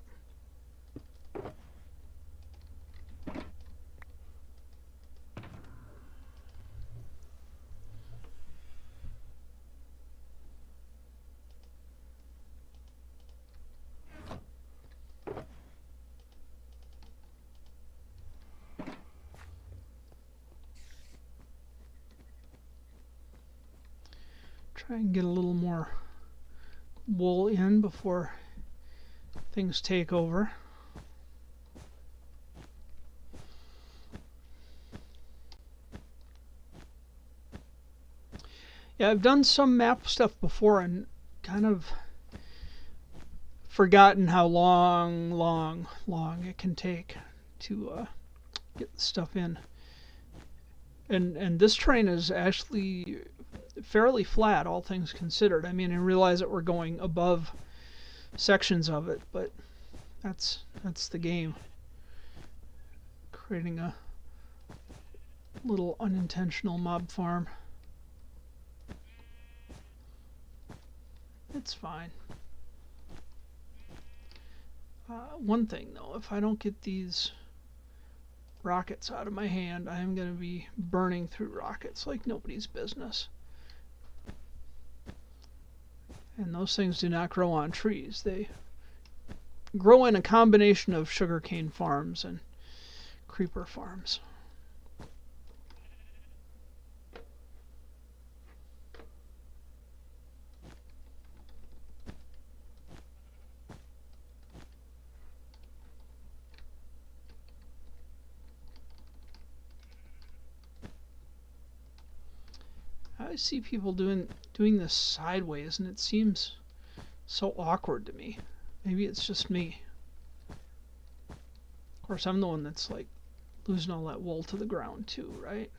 Try and get a little more wool in before things take over. Yeah, I've done some map stuff before and kind of forgotten how long it can take to get the stuff in. And this train is actually fairly flat, all things considered. I mean, I realize that we're going above sections of it, but that's the game. Creating a little unintentional mob farm. It's fine. One thing though, if I don't get these rockets out of my hand, I am going to be burning through rockets like nobody's business. And those things do not grow on trees. They grow in a combination of sugarcane farms and creeper farms. I see people doing this sideways, and it seems so awkward to me. Maybe it's just me. Of course, I'm the one that's like losing all that wool to the ground too, right?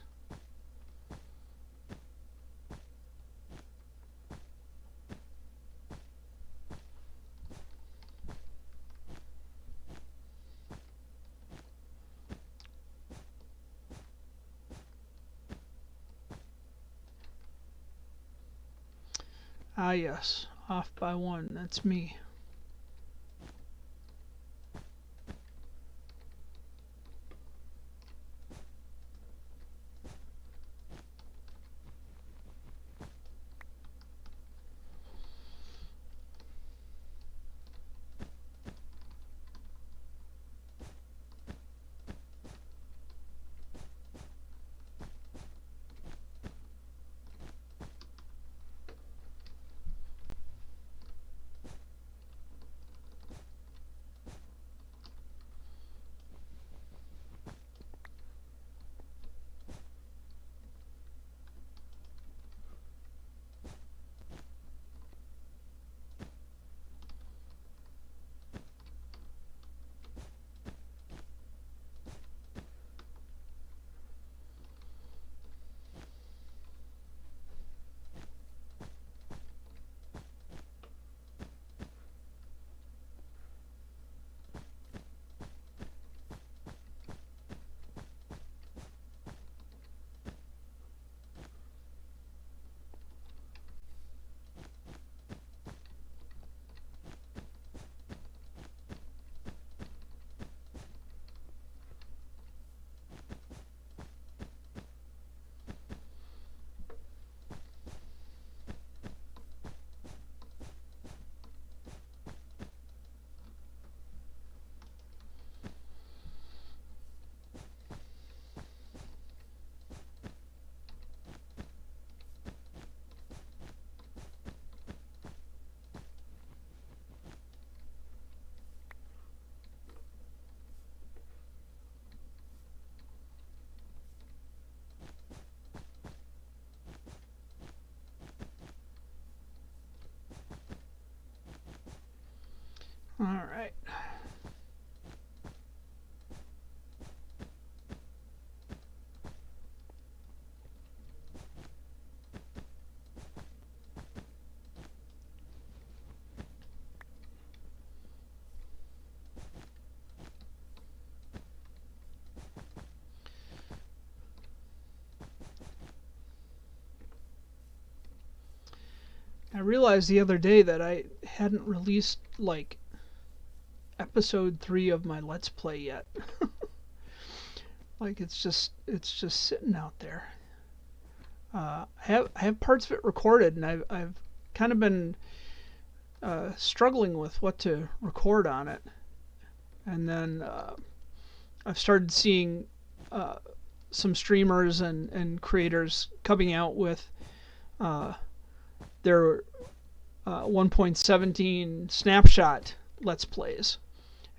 Ah, yes, off by one. That's me. All right. I realized the other day that I hadn't released like episode 3 of my Let's Play yet. Like it's just sitting out there. I have parts of it recorded, and I've kind of been struggling with what to record on it, and then I've started seeing some streamers and creators coming out with their 1.17 snapshot Let's Plays,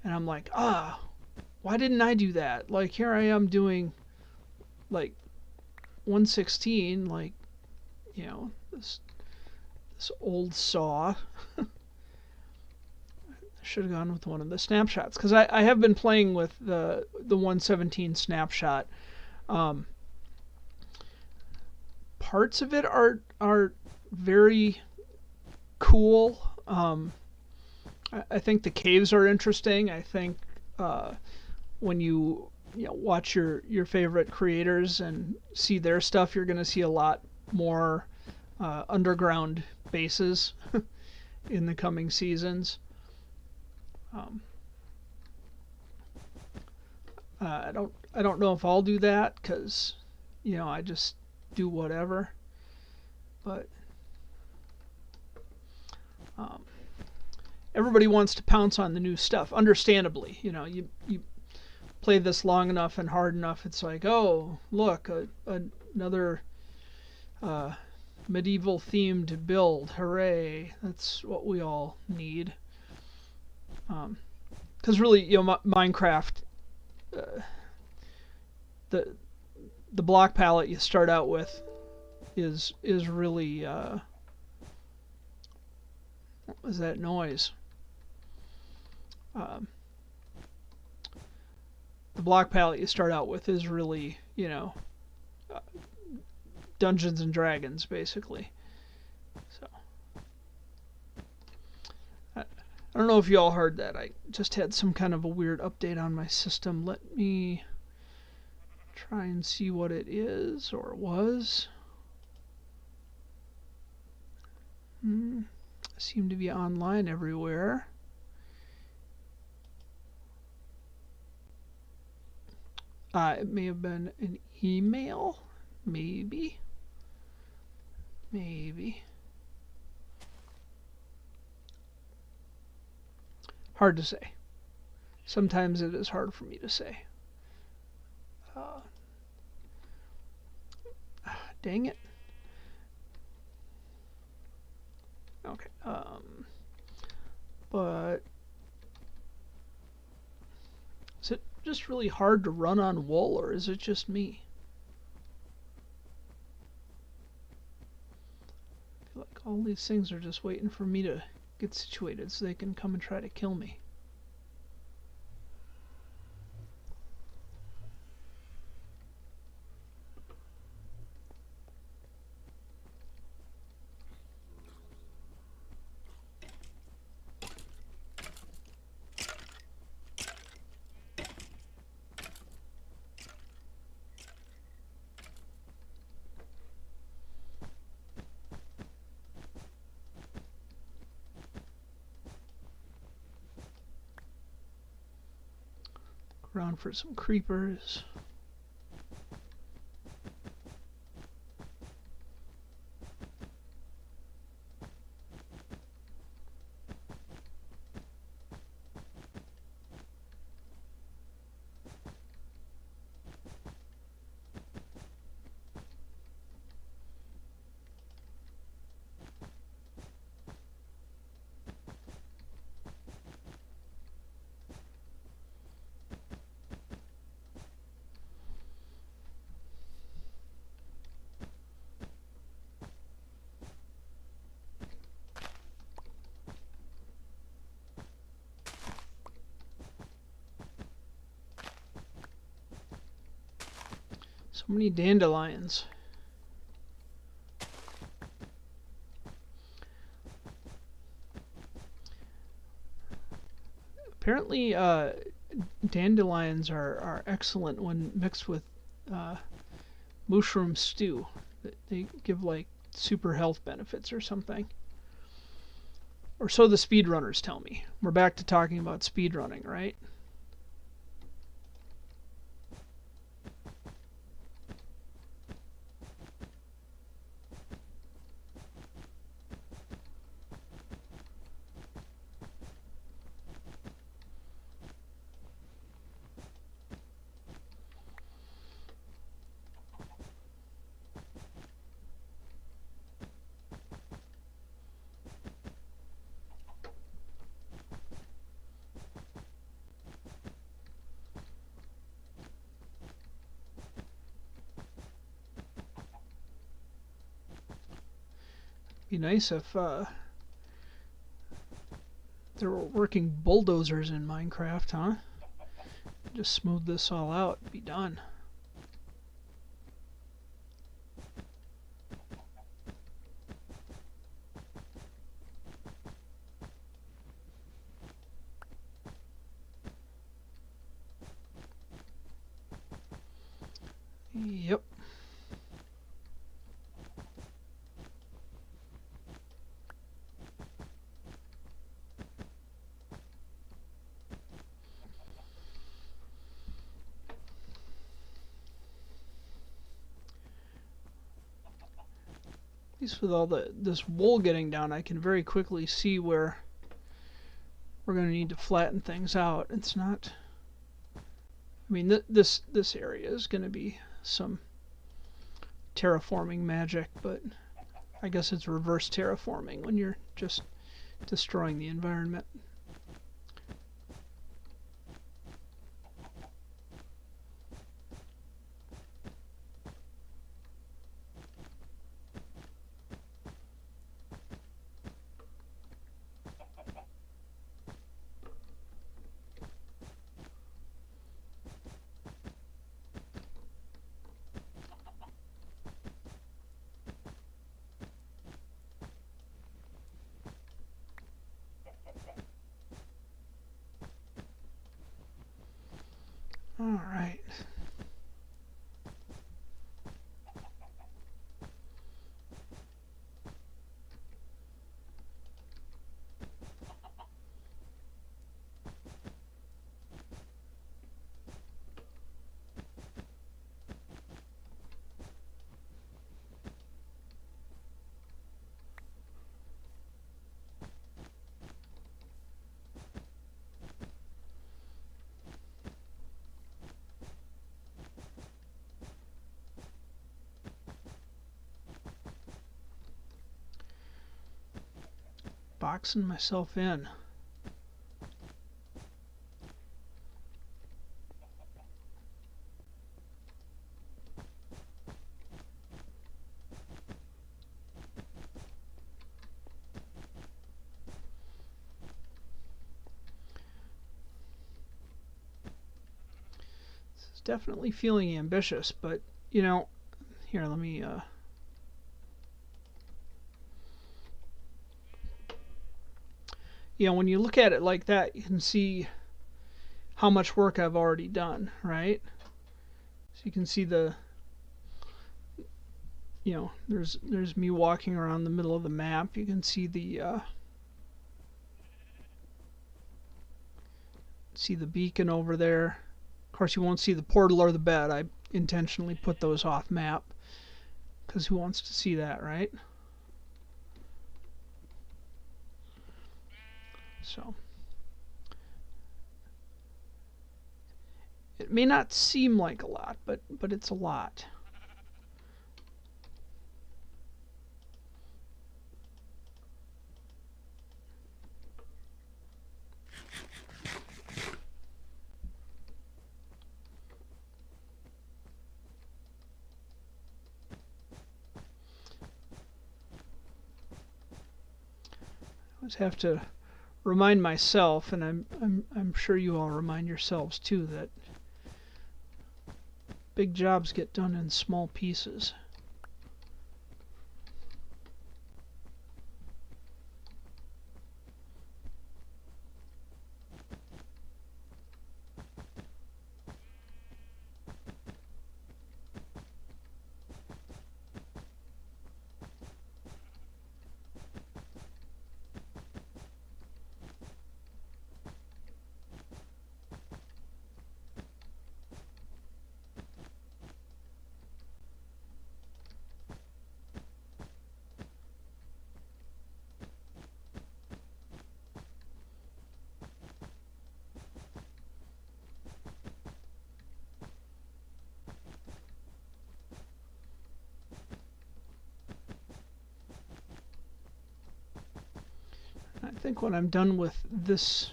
and I'm like, why didn't I do that? Like here I am doing like 116, like, you know, this old saw. I should have gone with one of the snapshots, because I have been playing with the 117 snapshot. Part parts of it are very cool. I think the caves are interesting. I think when you watch your favorite creators and see their stuff, you're going to see a lot more underground bases in the coming seasons. Um, I don't know if I'll do that because I just do whatever. But um, everybody wants to pounce on the new stuff, understandably. You play this long enough and hard enough, it's like, oh, look, another medieval themed build. Hooray! That's what we all need. Because really, Minecraft, the the block palette you start out with is really what was that noise? Um, the block palette you start out with is really uh, Dungeons and Dragons basically. So I don't know if you all heard that. I just had some kind of a weird update on my system. Let me try and see what it is or was. Seem to be online everywhere. It may have been an email. Maybe. Hard to say. Sometimes it is hard for me to say. Dang it. Okay. But is it just really hard to run on wool, or is it just me? I feel like all these things are just waiting for me to get situated so they can come and try to kill me. Around for some creepers. So many dandelions. Apparently, dandelions are excellent when mixed with mushroom stew. They give like super health benefits or something. Or so the speedrunners tell me. We're back to talking about speedrunning, right? Be nice if there were working bulldozers in Minecraft, huh? Just smooth this all out, be done. Yep. At least with all this wool getting down, I can very quickly see where we're going to need to flatten things out. It's not. I mean, this area is going to be some terraforming magic, but I guess it's reverse terraforming when you're just destroying the environment. All right. Boxing myself in. This is definitely feeling ambitious, but you know, here, let me when you look at it like that, you can see how much work I've already done, right? So you can see there's me walking around the middle of the map. You can see the beacon over there. Of course, you won't see the portal or the bed. I intentionally put those off map because who wants to see that, right? So it may not seem like a lot, but it's a lot. I always have to remind myself, and I'm sure you all remind yourselves too, that big jobs get done in small pieces. I think when I'm done with this,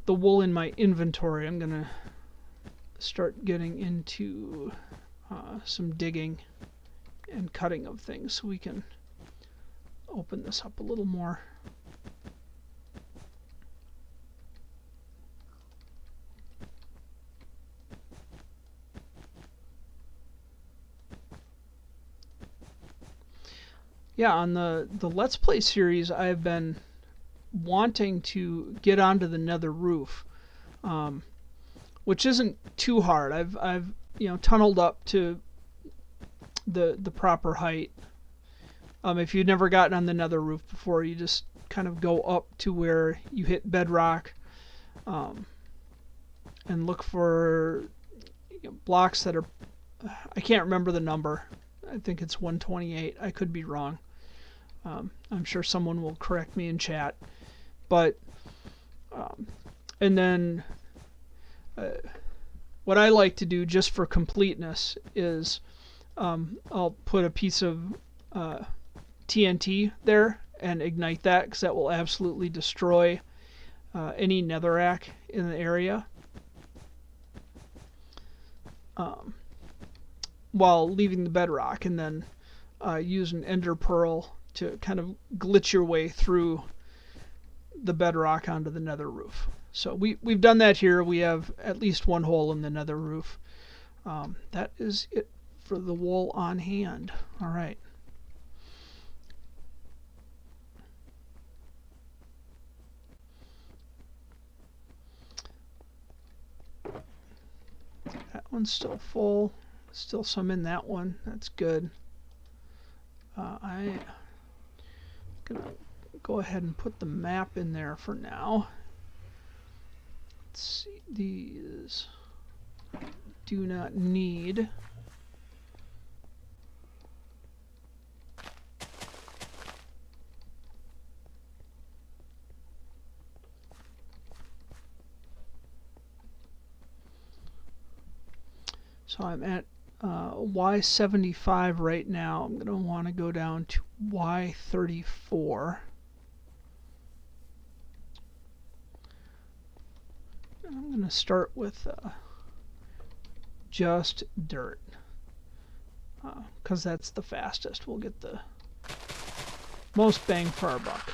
the wool in my inventory, I'm gonna start getting into some digging and cutting of things so we can open this up a little more. Yeah, on the Let's Play series, I've been wanting to get onto the nether roof. which isn't too hard. I've tunneled up to the proper height. If you've never gotten on the nether roof before, you just kind of go up to where you hit bedrock, and look for blocks that are, I can't remember the number. I think it's 128. I could be wrong. I'm sure someone will correct me in chat. But and then what I like to do just for completeness is I'll put a piece of TNT there and ignite that, because that will absolutely destroy any netherrack in the area, while leaving the bedrock, and then use an ender pearl to kind of glitch your way through the bedrock onto the nether roof. So we've done that here. We have at least one hole in the nether roof. That is it for the wool on hand. All right. That one's still full. Still some in that one. That's good. I'm gonna go ahead and put the map in there for now. Let's see, these do not need. So I'm at Y75 right now. I'm going to want to go down to Y34. And I'm going to start with just dirt, because that's the fastest. We'll get the most bang for our buck.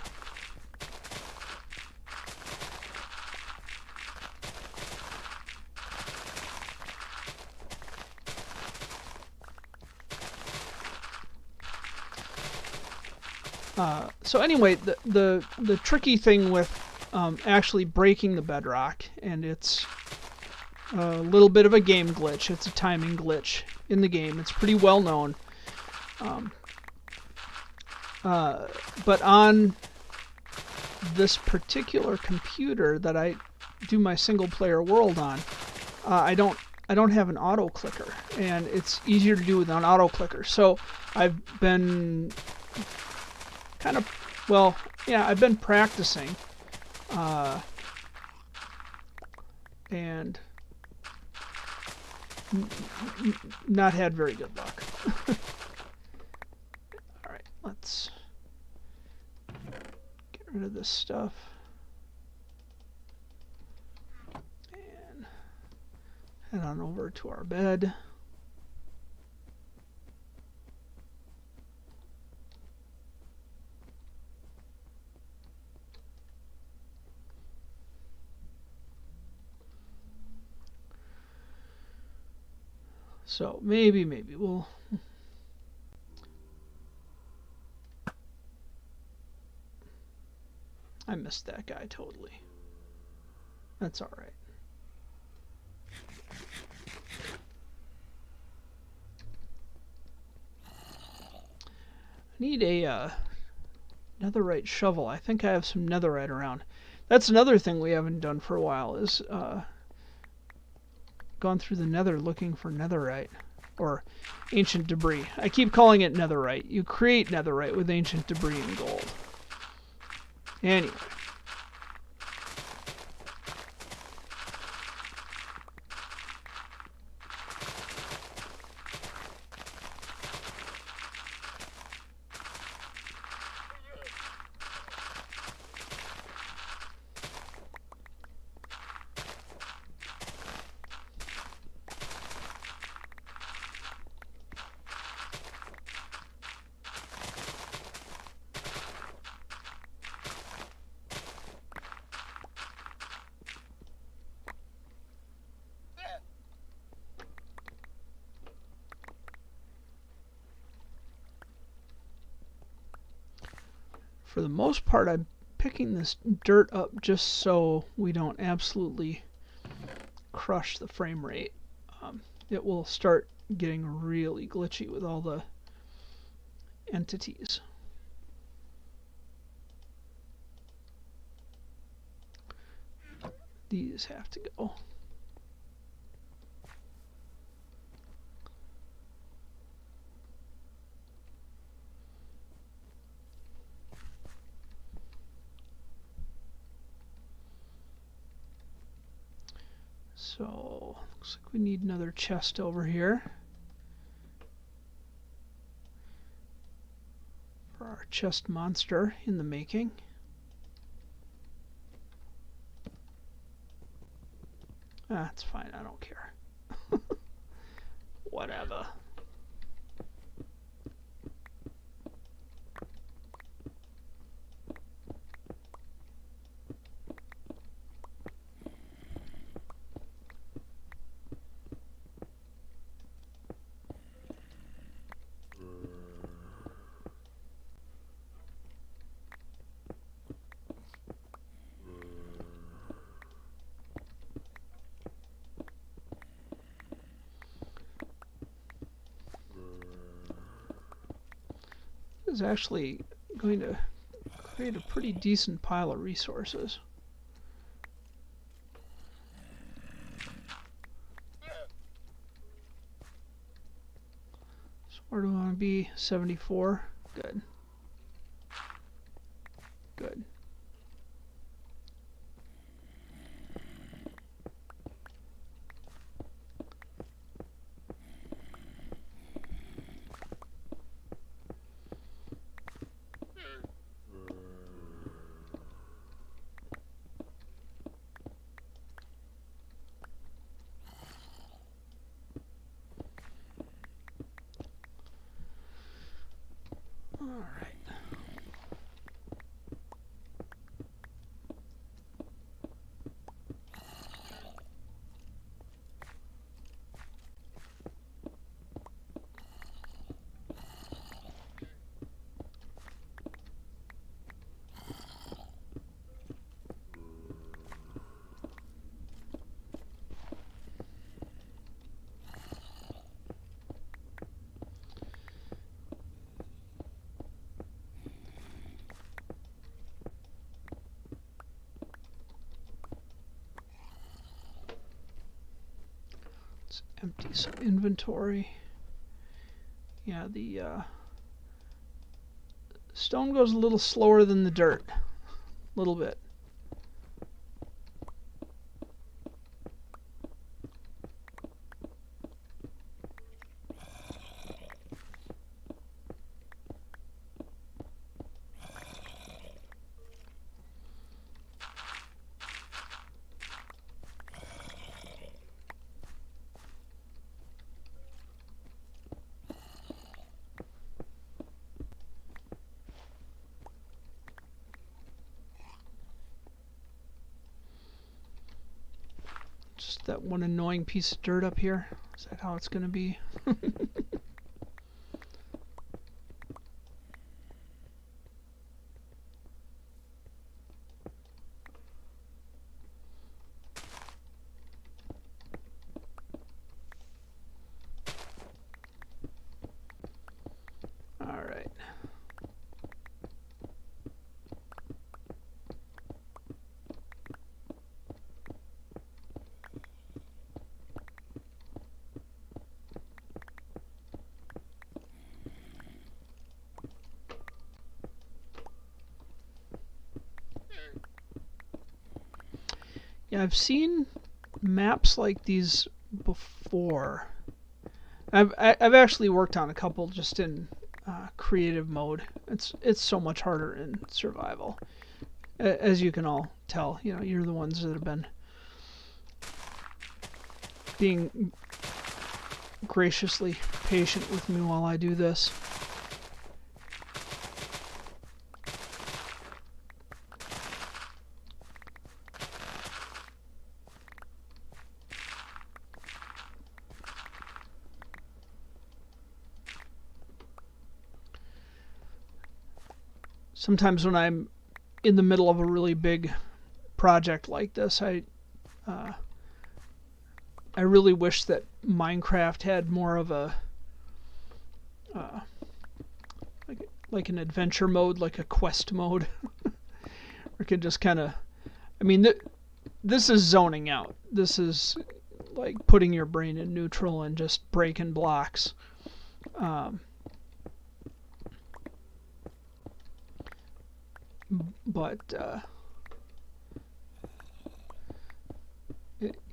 So anyway, the tricky thing with actually breaking the bedrock, and it's a little bit of a game glitch. It's a timing glitch in the game. It's pretty well known. But on this particular computer that I do my single player world on, I don't have an auto clicker, and it's easier to do with an auto clicker. So I've been I've been practicing, and not had very good luck. All right, let's get rid of this stuff and head on over to our bed. So maybe we'll. I missed that guy totally. That's all right. I need a netherite shovel. I think I have some netherite around. That's another thing we haven't done for a while, is gone through the nether looking for netherite, or ancient debris. I keep calling it netherite. You create netherite with ancient debris and gold. Anyway. For the most part, I'm picking this dirt up just so we don't absolutely crush the frame rate. It will start getting really glitchy with all the entities. These have to go. So, looks like we need another chest over here for our chest monster in the making. That's fine, I don't care. Whatever. Is actually going to create a pretty decent pile of resources. So where do we want to be? 74? Good. Good. Let's empty some inventory. Yeah, the stone goes a little slower than the dirt. A little bit. Just that one annoying piece of dirt up here. Is that how it's going to be? All right. Yeah, I've seen maps like these before. I've actually worked on a couple just in creative mode. It's so much harder in survival, as you can all tell. You know, you're the ones that have been being graciously patient with me while I do this. Sometimes when I'm in the middle of a really big project like this, I I really wish that Minecraft had more of a uh, like an adventure mode, like a quest mode. We could just kind of, I mean, this is zoning out. This is like putting your brain in neutral and just breaking blocks. But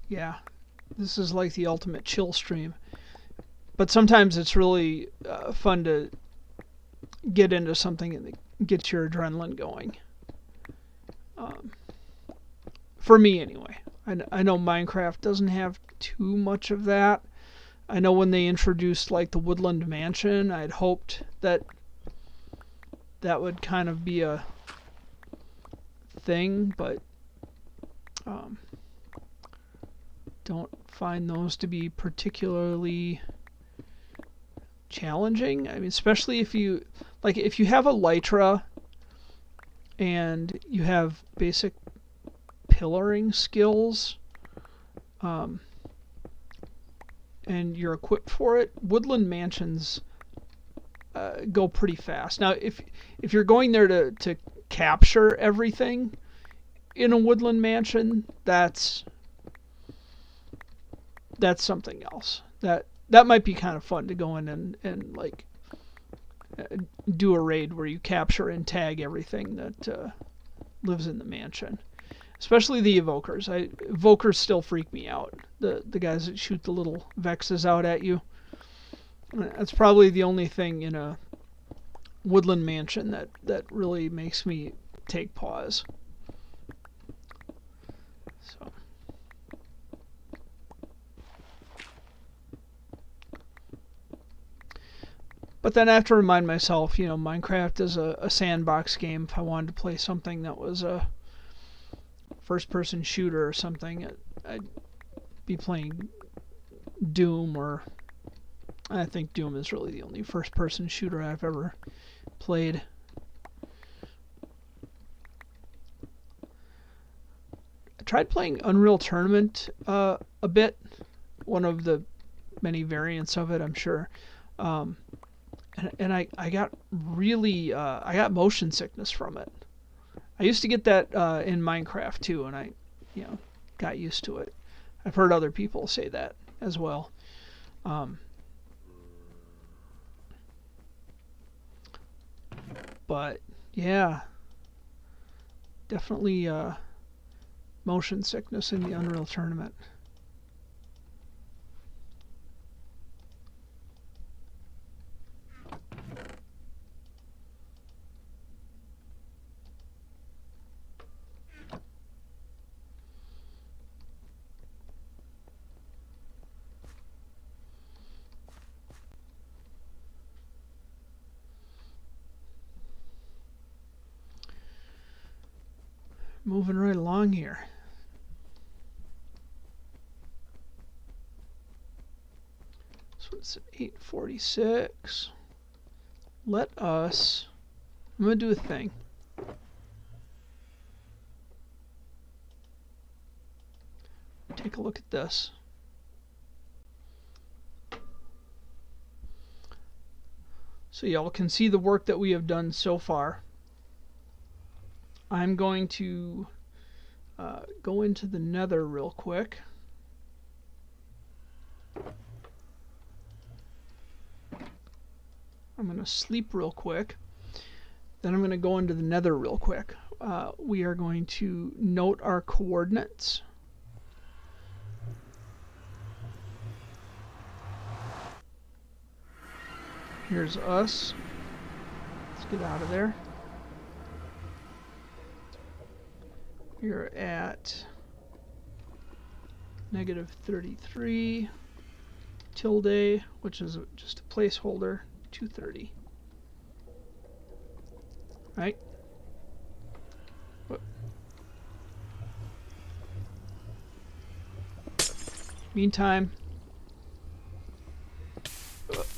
yeah, this is like the ultimate chill stream. But sometimes it's really fun to get into something that gets your adrenaline going. For me, anyway. I know Minecraft doesn't have too much of that. I know when they introduced like the Woodland Mansion, I'd hoped that that would kind of be a thing, but don't find those to be particularly challenging. I mean, especially if you have a Lytra and you have basic pillaring skills, and you're equipped for it, Woodland Mansions go pretty fast. Now, if you're going there to capture everything in a Woodland Mansion, that's something else. That might be kind of fun to go in and like do a raid where you capture and tag everything that lives in the mansion. Especially the evokers. Evokers still freak me out. The guys that shoot the little vexes out at you. That's probably the only thing in a Woodland Mansion that really makes me take pause. So. But then I have to remind myself, Minecraft is a sandbox game. If I wanted to play something that was a first-person shooter or something, I'd be playing Doom, or I think Doom is really the only first-person shooter I've ever played. I tried playing Unreal Tournament a bit, one of the many variants of it, I'm sure. And I got really I got motion sickness from it. I used to get that in Minecraft too, and I got used to it. I've heard other people say that as well. But yeah, definitely motion sickness in the Unreal Tournament. Moving right along here. So it's 8:46. I'm going to do a thing. Take a look at this. So y'all can see the work that we have done so far. I'm going to go into the Nether real quick. I'm going to sleep real quick. Then I'm going to go into the Nether real quick. We are going to note our coordinates. Here's us. Let's get out of there. You're at -33 tilde, which is just a placeholder, 230. Right? Meantime,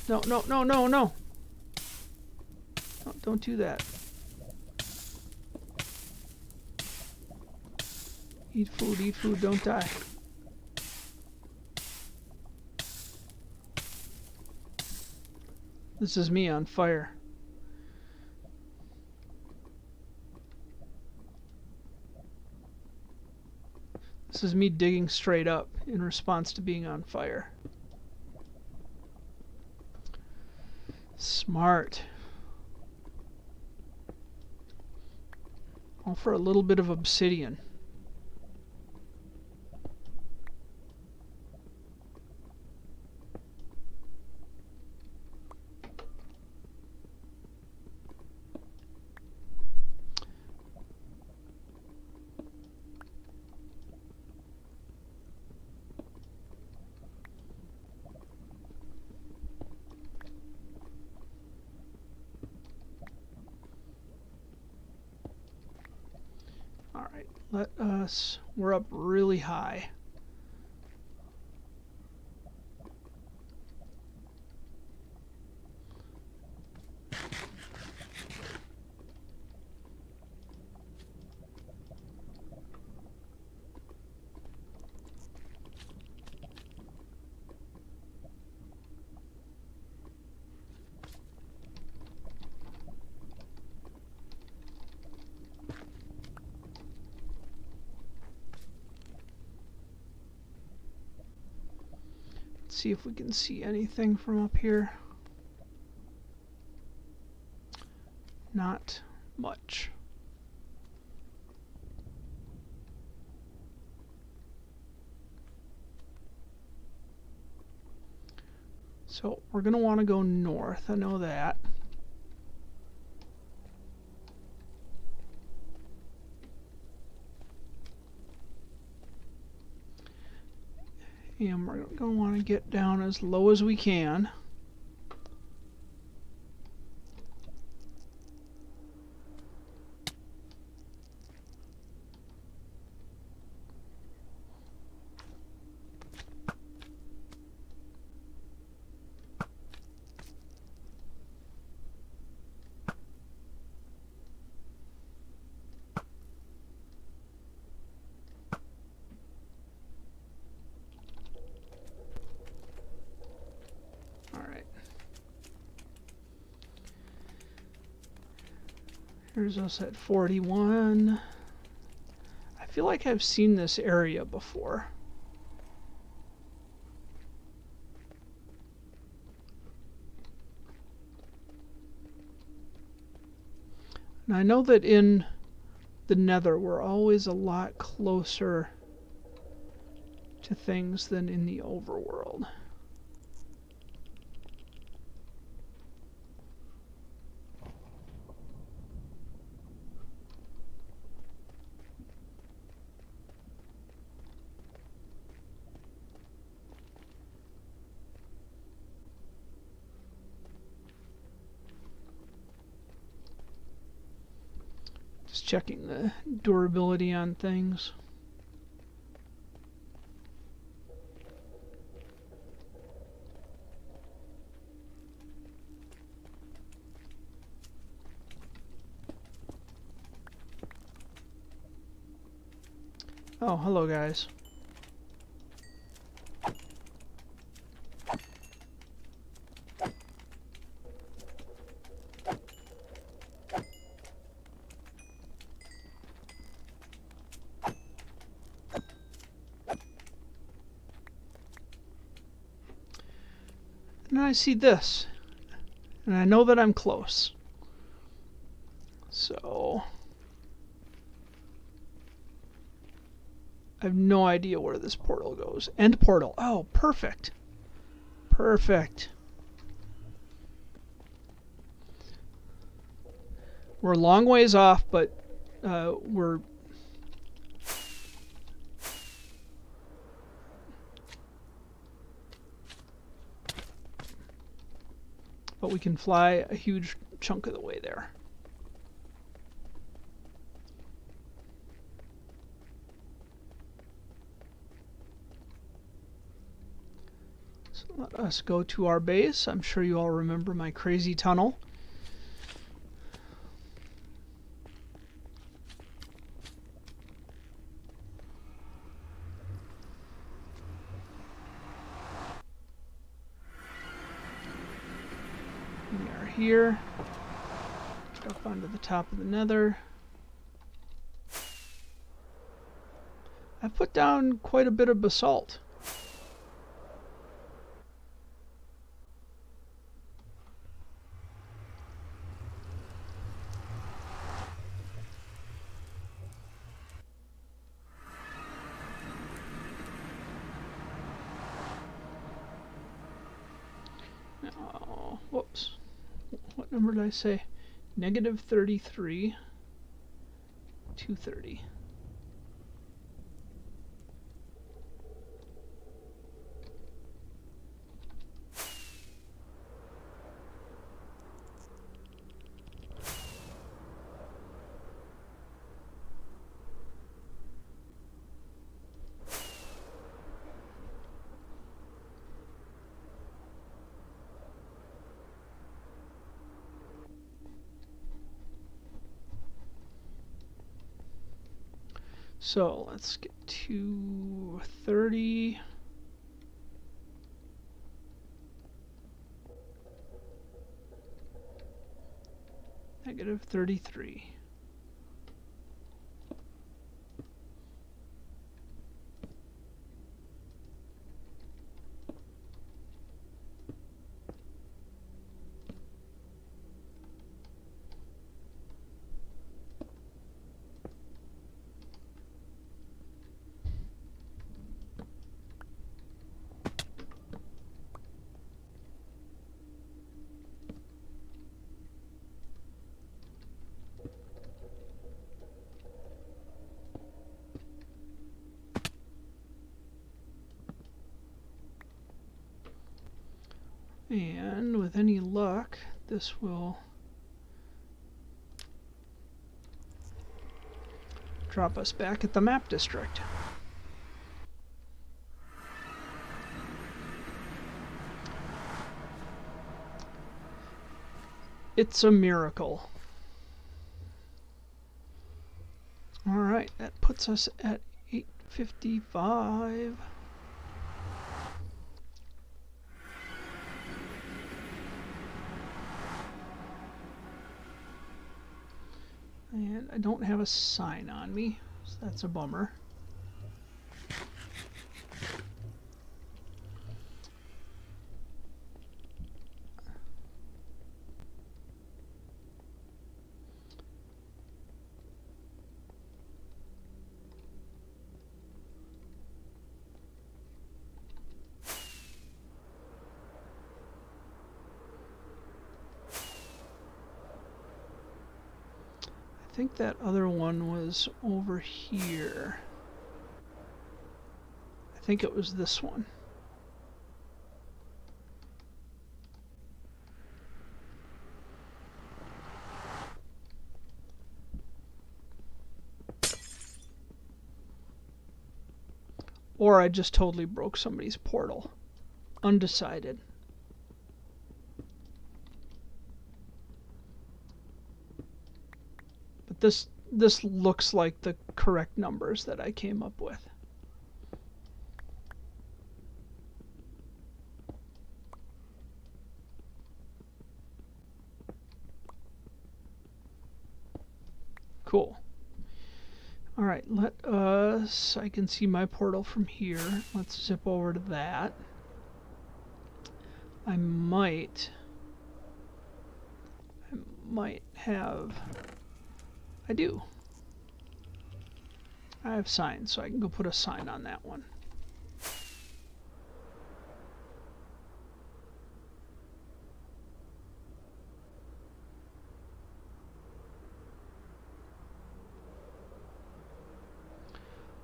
no, don't do that. Eat food, don't die. This is me on fire. This is me digging straight up in response to being on fire. Smart. All for a little bit of obsidian. Alright, we're up really high. See if we can see anything from up here. Not much. So we're going to want to go north, I know that. And we're going to want to get down as low as we can. Here's us at 41. I feel like I've seen this area before. And I know that in the Nether we're always a lot closer to things than in the overworld. Just checking the durability on things. Oh, hello guys. And I see this, and I know that I'm close. So I have no idea where this portal goes. End portal. Oh, perfect. Perfect. We're a long ways off, but we're... But we can fly a huge chunk of the way there. So let us go to our base. I'm sure you all remember my crazy tunnel. are here. Get up onto the top of the nether. I put down quite a bit of basalt. Oh, whoops. What number did I say? Negative 33, 230. So let's get to 30. Negative 33. And with any luck, this will drop us back at the map district. It's a miracle. Alright, that puts us at 8:55. And I don't have a sign on me, so that's a bummer. I think that other one was over here. I think it was this one. Or I just totally broke somebody's portal. Undecided. But this looks like the correct numbers that I came up with. Cool. All right, I can see my portal from here. Let's zip over to that. I might have, I do. I have signs, so I can go put a sign on that one.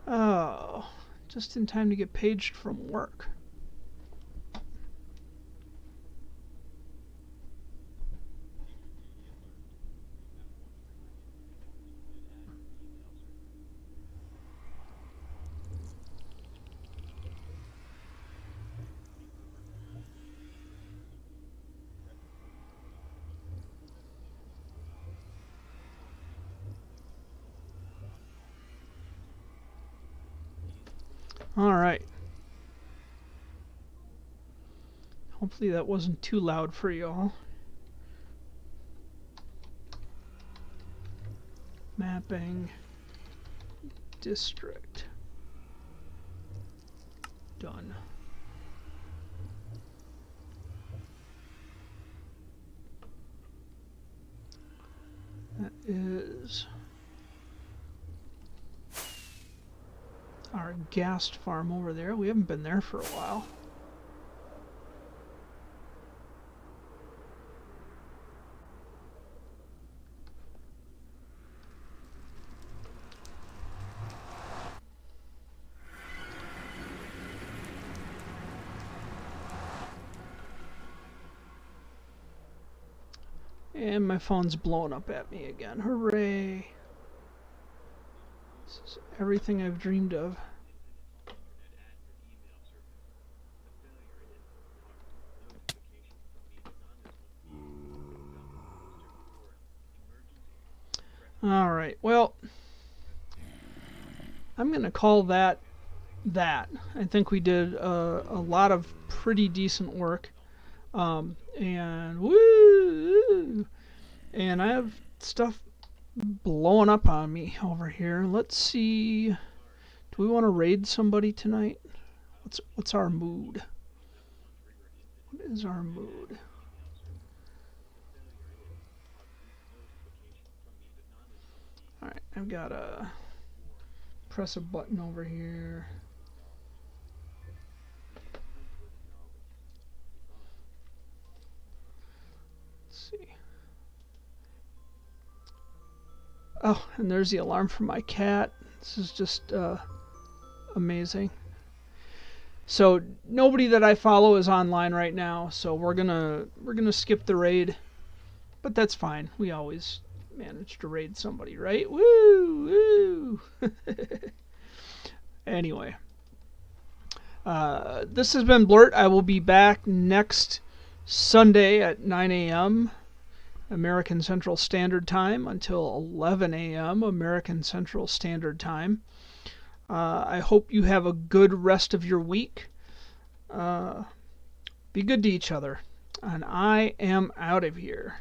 Oh, just in time to get paged from work. All right. Hopefully that wasn't too loud for you all. Mapping district. Done. That is our ghast farm over there. We haven't been there for a while. And my phone's blowing up at me again. Hooray! This is everything I've dreamed of. Alright, well, I'm going to call that. I think we did a lot of pretty decent work. And woo! And I have stuff blowing up on me over here. Let's see. Do we want to raid somebody tonight? What's our mood? What is our mood? Alright, I've got to press a button over here. Let's see. Oh, and there's the alarm for my cat. This is just amazing. So nobody that I follow is online right now, so we're gonna skip the raid, but that's fine. We always manage to raid somebody, right? Woo! Woo! Anyway, this has been Bluurrt. I will be back next Sunday at 9 a.m. American Central Standard Time until 11 a.m. American Central Standard Time. I hope you have a good rest of your week. Be good to each other. And I am out of here.